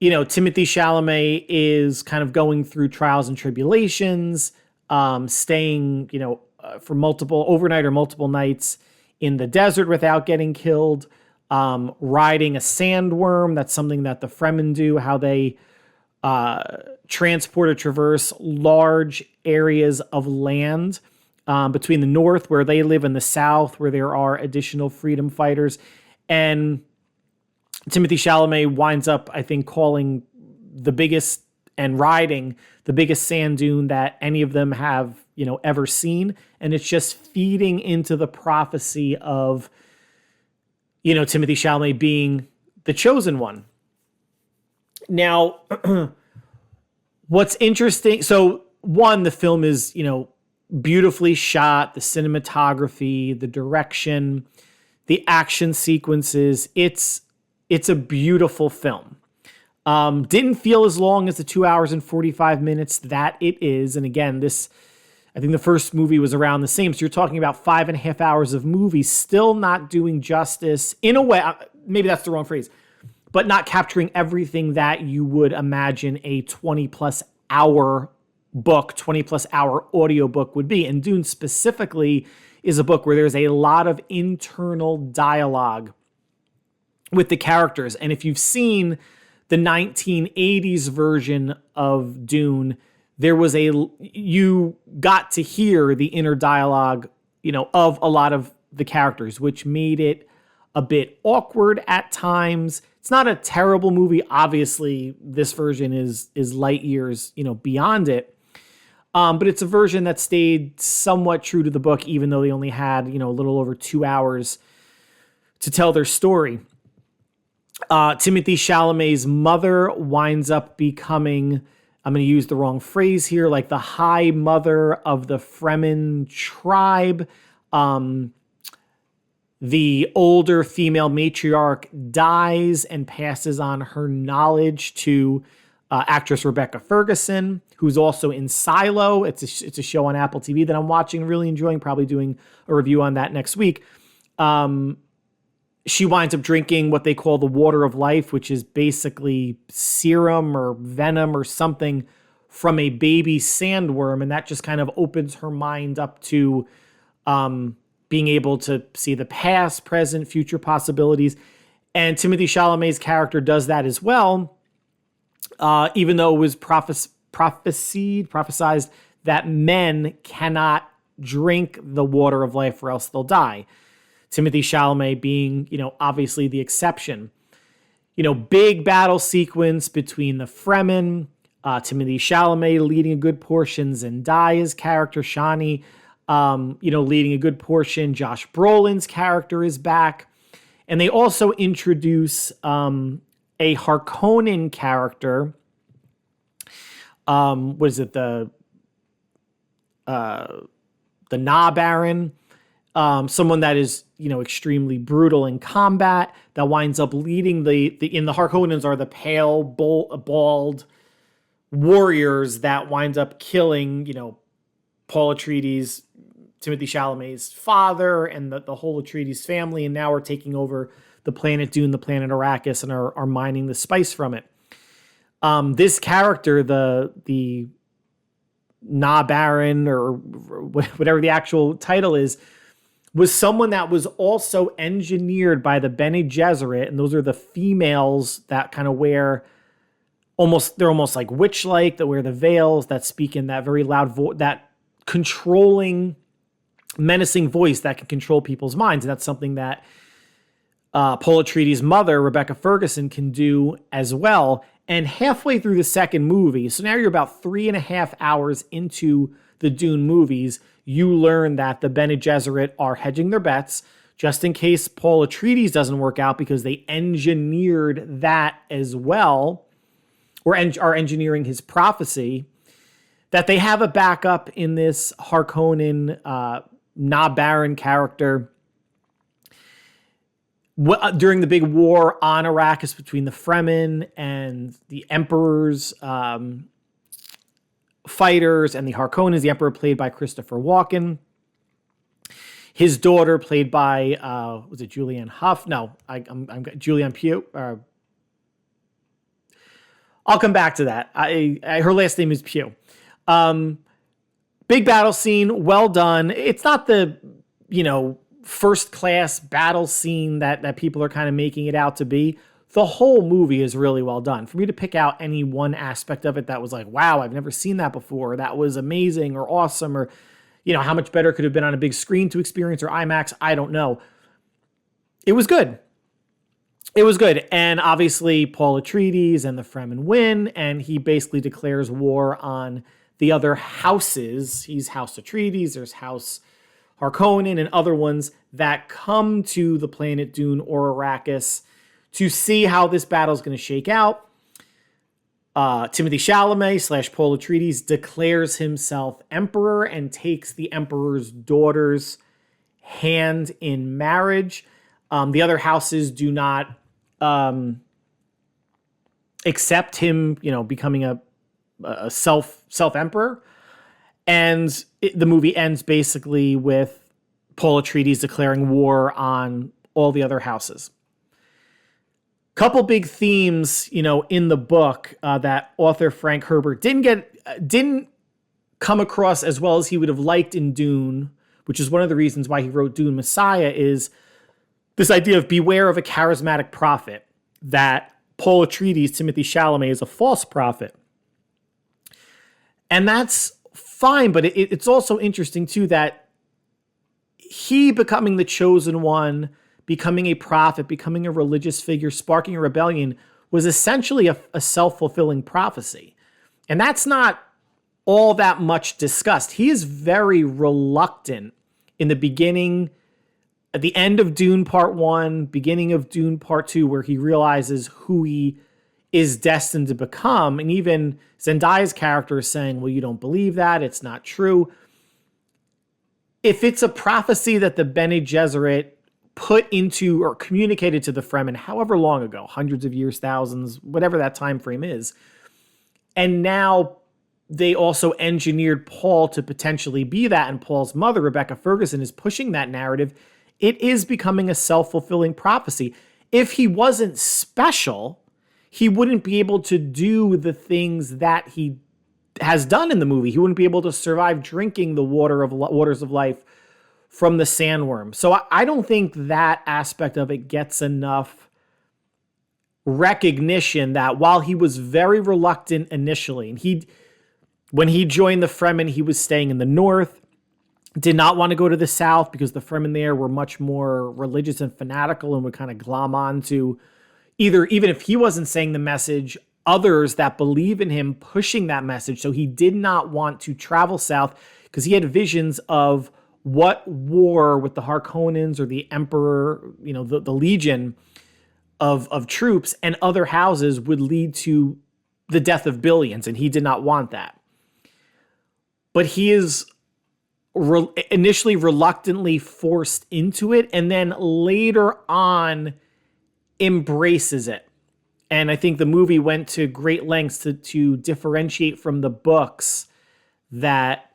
Timothée Chalamet is kind of going through trials and tribulations, staying, for multiple overnight or multiple nights in the desert without getting killed, riding a sandworm. That's something that the Fremen do, how they transport or traverse large areas of land between the north where they live and the south where there are additional freedom fighters. And Timothée Chalamet winds up, I think, calling the biggest and riding the biggest sand dune that any of them have, ever seen. And it's just feeding into the prophecy of, Timothée Chalamet being the chosen one. Now, what's interesting, so one, the film is, beautifully shot, the cinematography, the direction, the action sequences. It's a beautiful film. Didn't feel as long as the 2 hours and 45 minutes that it is. And again, I think the first movie was around the same. So you're talking about 5.5 hours of movie, still not doing justice in a way. Maybe that's the wrong phrase, but not capturing everything that you would imagine a 20 plus hour book, 20 plus hour audio book would be. And Dune specifically is a book where there's a lot of internal dialogue with the characters. And if you've seen the 1980s version of Dune, you got to hear the inner dialogue, of a lot of the characters, which made it a bit awkward at times. It's not a terrible movie. Obviously, this version is light years, beyond it. But it's a version that stayed somewhat true to the book, even though they only had, a little over 2 hours to tell their story. Timothée Chalamet's mother winds up becoming, I'm going to use the wrong phrase here, like the high mother of the Fremen tribe. The older female matriarch dies and passes on her knowledge to actress Rebecca Ferguson, who's also in Silo. It's a show on Apple TV that I'm watching, really enjoying, probably doing a review on that next week. She winds up drinking what they call the water of life, which is basically serum or venom or something from a baby sandworm. And that just kind of opens her mind up to being able to see the past, present, future possibilities. And Timothée Chalamet's character does that as well, even though it was prophesied that men cannot drink the water of life or else they'll die. Timothée Chalamet being, obviously the exception. Big battle sequence between the Fremen, Timothée Chalamet leading a good portion, Zendaya's character, Shani, leading a good portion. Josh Brolin's character is back. And they also introduce a Harkonnen character. What is it? The Na Baron. Someone that is, extremely brutal in combat, that winds up leading in the Harkonnens are the pale, bald warriors that wind up killing, Paul Atreides, Timothée Chalamet's father, and the whole Atreides family, and now are taking over the planet Dune, the planet Arrakis, and are mining the spice from it. This character, the Na Baron, or whatever the actual title is, was someone that was also engineered by the Bene Gesserit, and those are the females that kind of wear they're almost like witch-like, that wear the veils, that speak in that very loud voice, that controlling, menacing voice that can control people's minds. And that's something that Paul Atreides' mother, Rebecca Ferguson, can do as well. And halfway through the second movie, so now you're about 3.5 hours into the Dune movies, you learn that the Bene Gesserit are hedging their bets just in case Paul Atreides doesn't work out, because they engineered that as well, or are engineering his prophecy, that they have a backup in this Harkonnen Na Baron character. During the big war on Arrakis between the Fremen and the Emperor's fighters and the Harkonnens, the Emperor played by Christopher Walken. His daughter played by, was it Julianne Hough? No, I'm Julianne Pugh. I'll come back to that. Her last name is Pugh. Big battle scene, well done. It's not the, first class battle scene that people are kind of making it out to be. The whole movie is really well done. For me to pick out any one aspect of it that was like, wow, I've never seen that before, that was amazing or awesome, or, how much better could have been on a big screen to experience or IMAX, I don't know. It was good. It was good. And obviously Paul Atreides and the Fremen win, and he basically declares war on the other houses. He's House Atreides, there's House Harkonnen and other ones that come to the planet Dune or Arrakis to see how this battle is going to shake out. Timothée Chalamet / Paul Atreides declares himself emperor and takes the emperor's daughter's hand in marriage. The other houses do not accept him, becoming a self-emperor. And the movie ends basically with Paul Atreides declaring war on all the other houses. Couple big themes, in the book that author Frank Herbert didn't come across as well as he would have liked in Dune, which is one of the reasons why he wrote Dune Messiah, is this idea of beware of a charismatic prophet, that Paul Atreides, Timothée Chalamet, is a false prophet. And that's fine, but it's also interesting, too, that he becoming the chosen one, becoming a prophet, becoming a religious figure, sparking a rebellion, was essentially a self-fulfilling prophecy. And that's not all that much discussed. He is very reluctant in the beginning, at the end of Dune Part 1, beginning of Dune Part 2, where he realizes who he is destined to become. And even Zendaya's character is saying, well, you don't believe that, it's not true. If it's a prophecy that the Bene Gesserit put into or communicated to the Fremen however long ago, hundreds of years, thousands, whatever that time frame is, and now they also engineered Paul to potentially be that, and Paul's mother, Rebecca Ferguson, is pushing that narrative, it is becoming a self-fulfilling prophecy. If he wasn't special, he wouldn't be able to do the things that he has done in the movie. He wouldn't be able to survive drinking the waters of life from the sandworm. So I don't think that aspect of it gets enough recognition, that while he was very reluctant initially, and when he joined the Fremen, he was staying in the north, did not want to go to the south because the Fremen there were much more religious and fanatical and would kind of glom on to even if he wasn't saying the message, others that believe in him pushing that message. So he did not want to travel south because he had visions of what war with the Harkonnens or the Emperor, the Legion of troops and other houses would lead to the death of billions, and he did not want that. But he is initially reluctantly forced into it, and then later on embraces it. And I think the movie went to great lengths to differentiate from the books that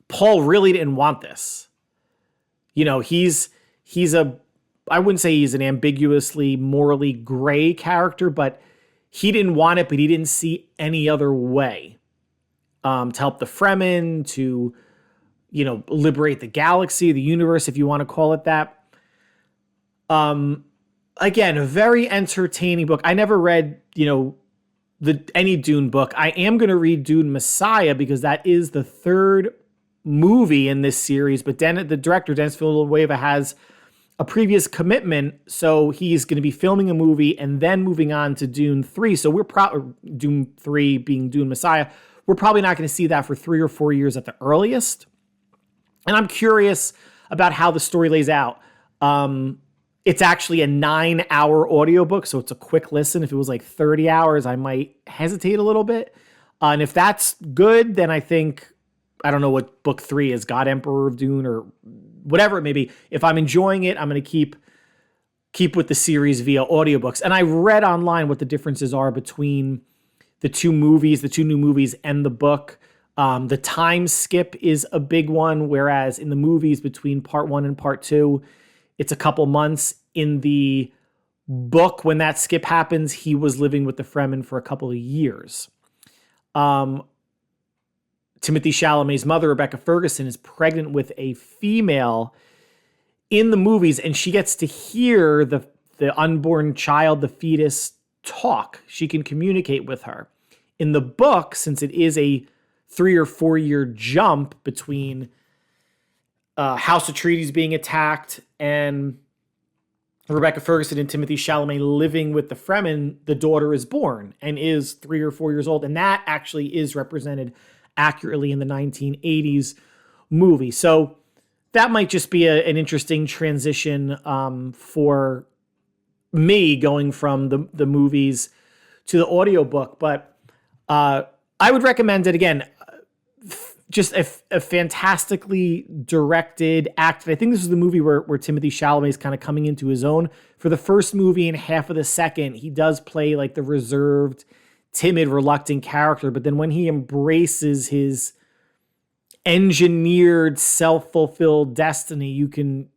Paul really didn't want this. He's I wouldn't say he's an ambiguously morally gray character, but he didn't want it, but he didn't see any other way to help the Fremen, to, liberate the galaxy, the universe, if you want to call it that. Again, a very entertaining book. I never read, any Dune book. I am going to read Dune Messiah because that is the third movie in this series, but the director, Denis Villeneuve, has a previous commitment, so he's going to be filming a movie and then moving on to Dune 3. So Dune 3 being Dune Messiah, we're probably not going to see that for 3 or 4 years at the earliest. And I'm curious about how the story lays out. It's actually a 9-hour audiobook, so it's a quick listen. If it was like 30 hours, I might hesitate a little bit. And if that's good, then I think, I don't know what book 3 is, God Emperor of Dune or whatever it may be. If I'm enjoying it, I'm going to keep with the series via audiobooks. And I read online what the differences are between the two new movies and the book. The time skip is a big one, whereas in the movies between part 1 and part 2, it's a couple months. In the book, when that skip happens, he was living with the Fremen for a couple of years. Timothée Chalamet's mother, Rebecca Ferguson, is pregnant with a female in the movies, and she gets to hear the unborn child, the fetus, talk. She can communicate with her. In the book, since it is a 3 or 4 year jump between House Atreides being attacked and Rebecca Ferguson and Timothée Chalamet living with the Fremen, the daughter is born and is 3 or 4 years old. And that actually is represented accurately in the 1980s movie. So that might just be an interesting transition for me going from the movies to the audiobook. But I would recommend it again. Just a fantastically directed, acted. I think this is the movie where Timothée Chalamet is kind of coming into his own. For the first movie and half of the second, he does play like the reserved, timid, reluctant character. But then when he embraces his engineered, self-fulfilled destiny, you can,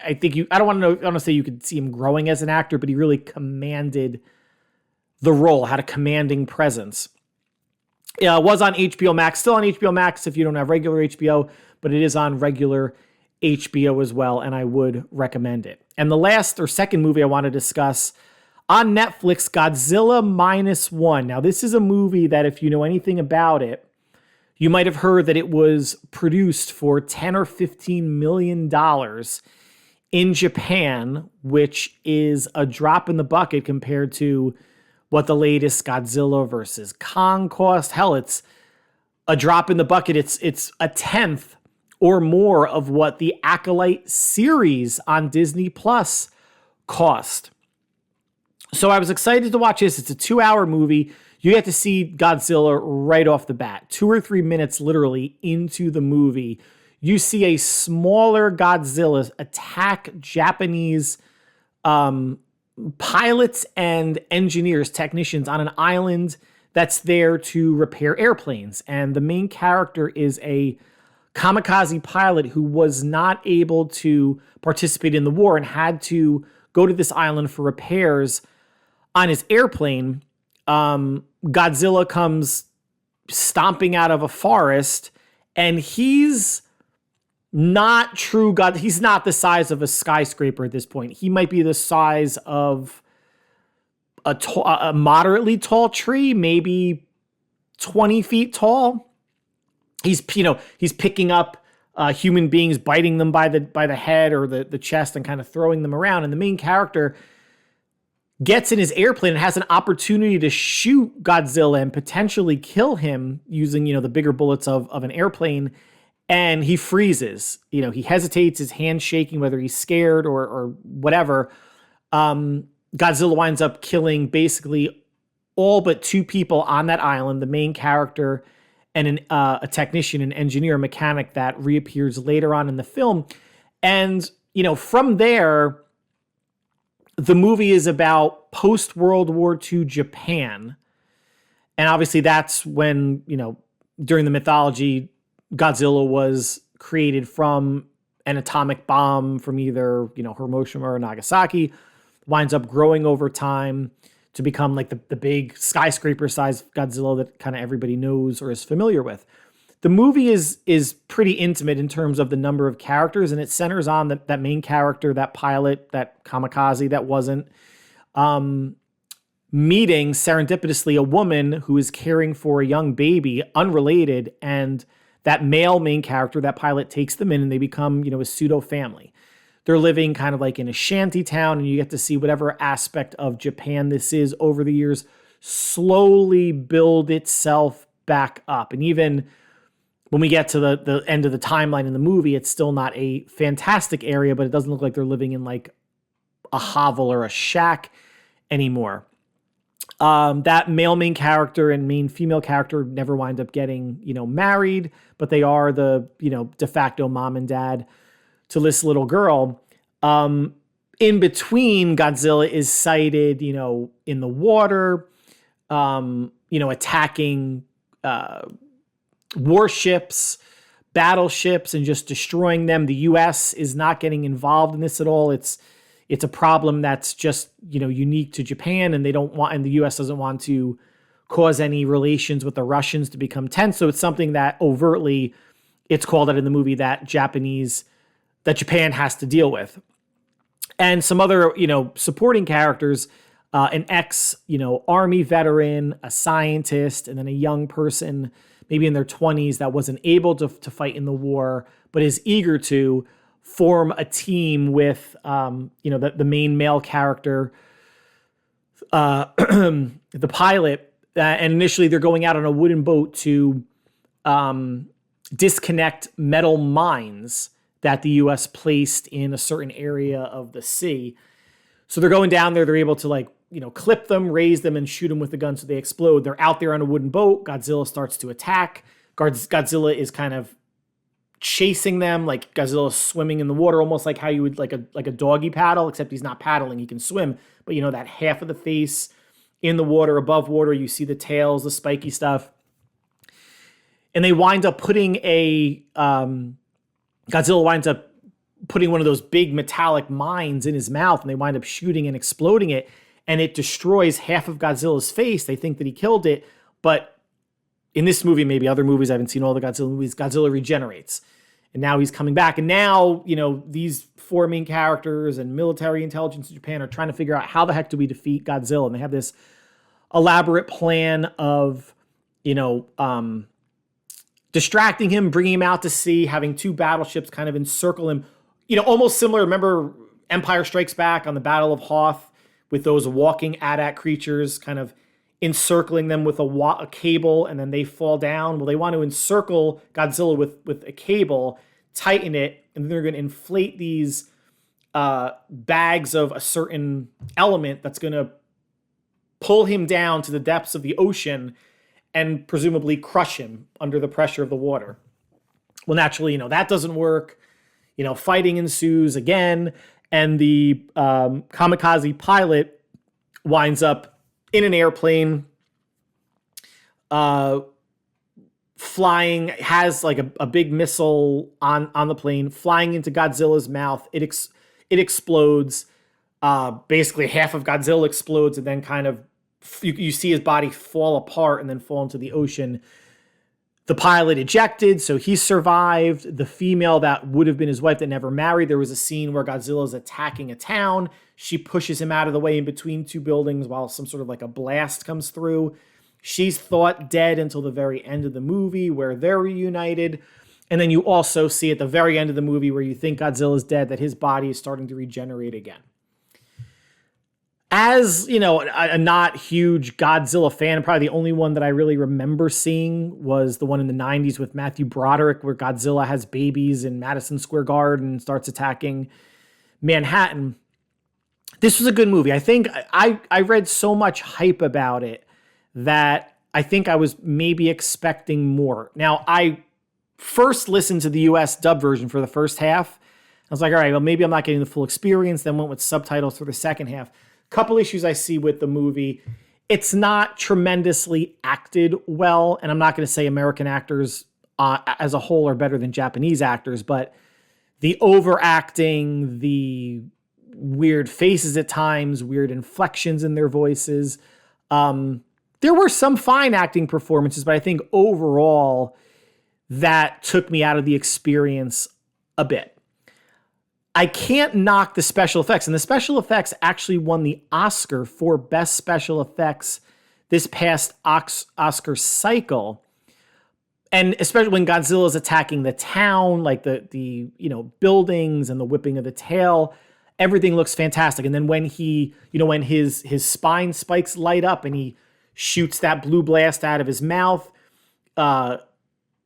I don't want to say you could see him growing as an actor, but he really commanded the role, had a commanding presence. Was on HBO Max, still on HBO Max if you don't have regular HBO, but it is on regular HBO as well, and I would recommend it. And the last or second movie I want to discuss on Netflix, Godzilla -1. Now, this is a movie that if you know anything about it, you might have heard that it was produced for $10 or $15 million in Japan, which is a drop in the bucket compared to what the latest Godzilla versus Kong cost. Hell, it's a drop in the bucket. It's a tenth or more of what the Acolyte series on Disney Plus cost. So I was excited to watch this. It's a 2-hour movie. You get to see Godzilla right off the bat. 2 or 3 minutes literally into the movie, you see a smaller Godzilla attack Japanese pilots and engineers, technicians on an island that's there to repair airplanes. And the main character is a kamikaze pilot who was not able to participate in the war and had to go to this island for repairs on his airplane. Godzilla comes stomping out of a forest, and he's not true God. He's not the size of a skyscraper at this point. He might be the size of a moderately tall tree, maybe 20 feet tall. He's picking up human beings, biting them by the head or the chest and kind of throwing them around. And the main character gets in his airplane and has an opportunity to shoot Godzilla and potentially kill him using, the bigger bullets of an airplane. And he freezes. He hesitates, his hand shaking, whether he's scared or whatever. Godzilla winds up killing basically all but 2 people on that island, the main character and a technician, an engineer, a mechanic that reappears later on in the film. And, from there, the movie is about post-World War II Japan. And obviously that's when, during the mythology, Godzilla was created from an atomic bomb from either, Hiroshima or Nagasaki, winds up growing over time to become like the big skyscraper-sized Godzilla that kind of everybody knows or is familiar with. The movie is pretty intimate in terms of the number of characters, and it centers on that main character, that pilot, that kamikaze that wasn't meeting serendipitously a woman who is caring for a young baby, unrelated, and that male main character, that pilot, takes them in and they become, a pseudo family. They're living kind of like in a shanty town, and you get to see whatever aspect of Japan this is over the years slowly build itself back up. And even when we get to the end of the timeline in the movie, it's still not a fantastic area, but it doesn't look like they're living in like a hovel or a shack anymore. That male main character and main female character never wind up getting, married, but they are the, de facto mom and dad to this little girl. In between, Godzilla is sighted, in the water, attacking warships, battleships, and just destroying them. The U.S. is not getting involved in this at all. It's a problem that's just, unique to Japan, and and the U.S. doesn't want to cause any relations with the Russians to become tense. So it's something that overtly, it's called out in the movie, that Japanese that Japan has to deal with. And some other, supporting characters, an army veteran, a scientist, and then a young person, maybe in their 20s, that wasn't able to fight in the war, but is eager to form a team with, the main male character, the pilot. And initially they're going out on a wooden boat to disconnect metal mines that the U.S. placed in a certain area of the sea. So they're going down there. They're able to clip them, raise them, and shoot them with the gun so they explode. They're out there on a wooden boat. Godzilla starts to attack. Godzilla is kind of chasing them, like Godzilla's swimming in the water, almost like how you would like a doggy paddle, except he's not paddling. He can swim, but that half of the face in the water, above water, you see the tails, the spiky stuff. And they wind up putting Godzilla winds up putting one of those big metallic mines in his mouth, and they wind up shooting and exploding it, and it destroys half of Godzilla's face. They think that he killed it, but in this movie, maybe other movies, I haven't seen all the Godzilla movies, Godzilla regenerates. And now he's coming back. And now, these four main characters and military intelligence in Japan are trying to figure out how the heck do we defeat Godzilla. And they have this elaborate plan of, distracting him, bringing him out to sea, having two battleships kind of encircle him. Almost similar. Remember Empire Strikes Back on the Battle of Hoth with those walking AT-AT creatures kind of encircling them with a cable, and then they fall down. Well, they want to encircle Godzilla with a cable, tighten it, and then they're going to inflate these bags of a certain element that's going to pull him down to the depths of the ocean and presumably crush him under the pressure of the water. Well, naturally, that doesn't work. Fighting ensues again, and the kamikaze pilot winds up in an airplane, flying, has like a big missile on the plane, flying into Godzilla's mouth. It explodes. Basically, half of Godzilla explodes, and then kind of you see his body fall apart and then fall into the ocean. The pilot ejected, so he survived. The female that would have been his wife that never married, there was a scene where Godzilla's attacking a town. She pushes him out of the way in between two buildings while some sort of like a blast comes through. She's thought dead until the very end of the movie where they're reunited. And then you also see at the very end of the movie where you think Godzilla's dead that his body is starting to regenerate again. As, a not huge Godzilla fan, probably the only one that I really remember seeing was the one in the 90s with Matthew Broderick, where Godzilla has babies in Madison Square Garden and starts attacking Manhattan. This was a good movie. I think I read so much hype about it that I think I was maybe expecting more. Now, I first listened to the US dub version for the first half. I was like, all right, well, maybe I'm not getting the full experience. Then went with subtitles for the second half. Couple issues I see with the movie. It's not tremendously acted well, and I'm not going to say American actors as a whole are better than Japanese actors, but the overacting, the weird faces at times, weird inflections in their voices. There were some fine acting performances, but I think overall that took me out of the experience a bit. I can't knock the special effects, and the special effects actually won the Oscar for Best Special Effects this past Oscar cycle. And especially when Godzilla is attacking the town, like the buildings and the whipping of the tail, everything looks fantastic. And then when when his spine spikes light up and he shoots that blue blast out of his mouth,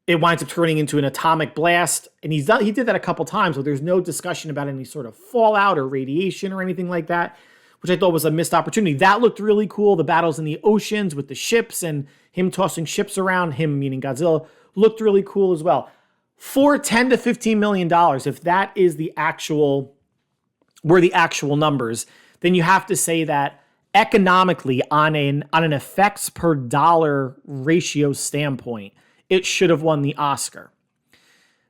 it winds up turning into an atomic blast. And he did that a couple times, so there's no discussion about any sort of fallout or radiation or anything like that, which I thought was a missed opportunity. That looked really cool. The battles in the oceans with the ships and him tossing ships around, him meaning Godzilla, looked really cool as well. For $10 to $15 million, if that is the actual numbers, then you have to say that economically on an effects per dollar ratio standpoint, it should have won the Oscar.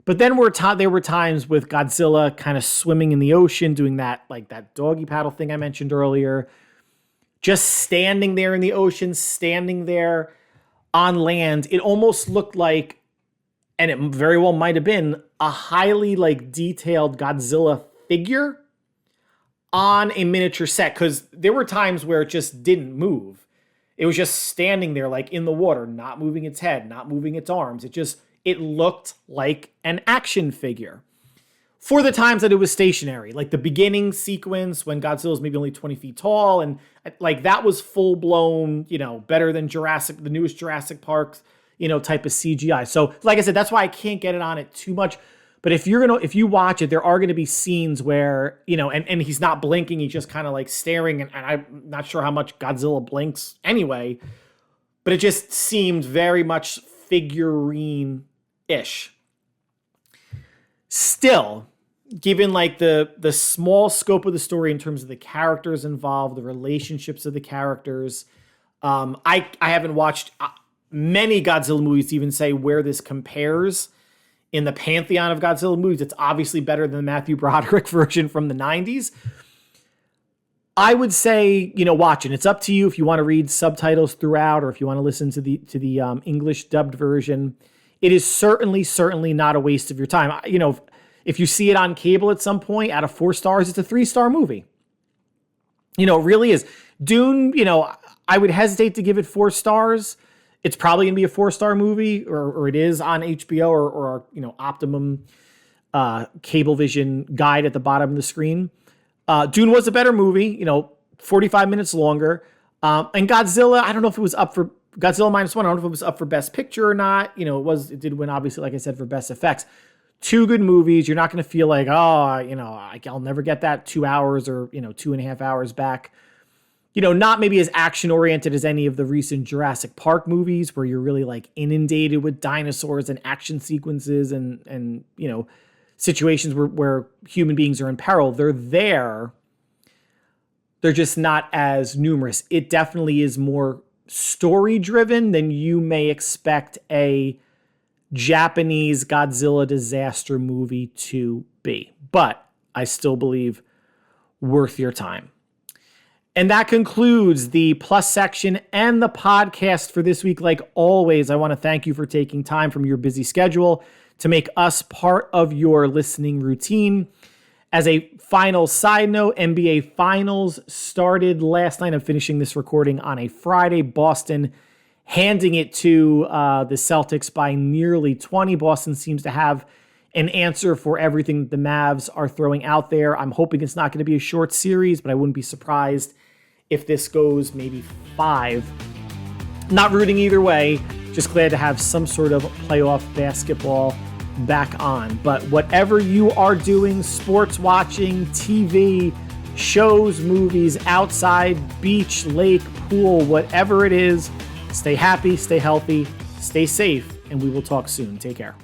But then there were times with Godzilla kind of swimming in the ocean, doing that doggy paddle thing I mentioned earlier, just standing there in the ocean, standing there on land. It almost looked like and it very well might have been a highly like detailed Godzilla figure on a miniature set, because there were times where it just didn't move. It was just standing there like in the water, not moving its head, not moving its arms. It looked like an action figure for the times that it was stationary. Like the beginning sequence when Godzilla's maybe only 20 feet tall, and like that was full blown, better than the newest Jurassic Park, type of CGI. So like I said, that's why I can't get it on it too much. But if you watch it, there are going to be scenes where, and he's not blinking, he's just kind of like staring, and I'm not sure how much Godzilla blinks anyway, but it just seemed very much figurine-ish. Still, given like the small scope of the story in terms of the characters involved, the relationships of the characters, I haven't watched many Godzilla movies to even say where this compares in the pantheon of Godzilla movies. It's obviously better than the Matthew Broderick version from the 90s. I would say, watch it. It's up to you if you want to read subtitles throughout or if you want to listen to the English dubbed version. It is certainly not a waste of your time. If you see it on cable at some point, out of 4 stars, it's a 3-star movie. It really is. Dune, I would hesitate to give it 4 stars. It's probably going to be a 4-star movie, or it is on HBO or Optimum Cablevision guide at the bottom of the screen. Dune was a better movie, 45 minutes longer. And Godzilla, I don't know if it was up for Godzilla -1. I don't know if it was up for Best Picture or not. It did win, obviously, like I said, for Best Effects. 2 good movies. You're not going to feel like, I'll never get that 2 hours or 2.5 hours back. Not maybe as action-oriented as any of the recent Jurassic Park movies where you're really like inundated with dinosaurs and action sequences and situations where human beings are in peril. They're there. They're just not as numerous. It definitely is more story-driven than you may expect a Japanese Godzilla disaster movie to be. But I still believe worth your time. And that concludes the Plus section and the podcast for this week. Like always, I want to thank you for taking time from your busy schedule to make us part of your listening routine. As a final side note, NBA Finals started last night. I'm finishing this recording on a Friday. Boston handing it to the Celtics by nearly 20. Boston seems to have an answer for everything that the Mavs are throwing out there. I'm hoping it's not going to be a short series, but I wouldn't be surprised if this goes maybe 5. Not rooting either way, just glad to have some sort of playoff basketball back on. But whatever you are doing, sports watching, TV, shows, movies, outside, beach, lake, pool, whatever it is, stay happy, stay healthy, stay safe, and we will talk soon. Take care.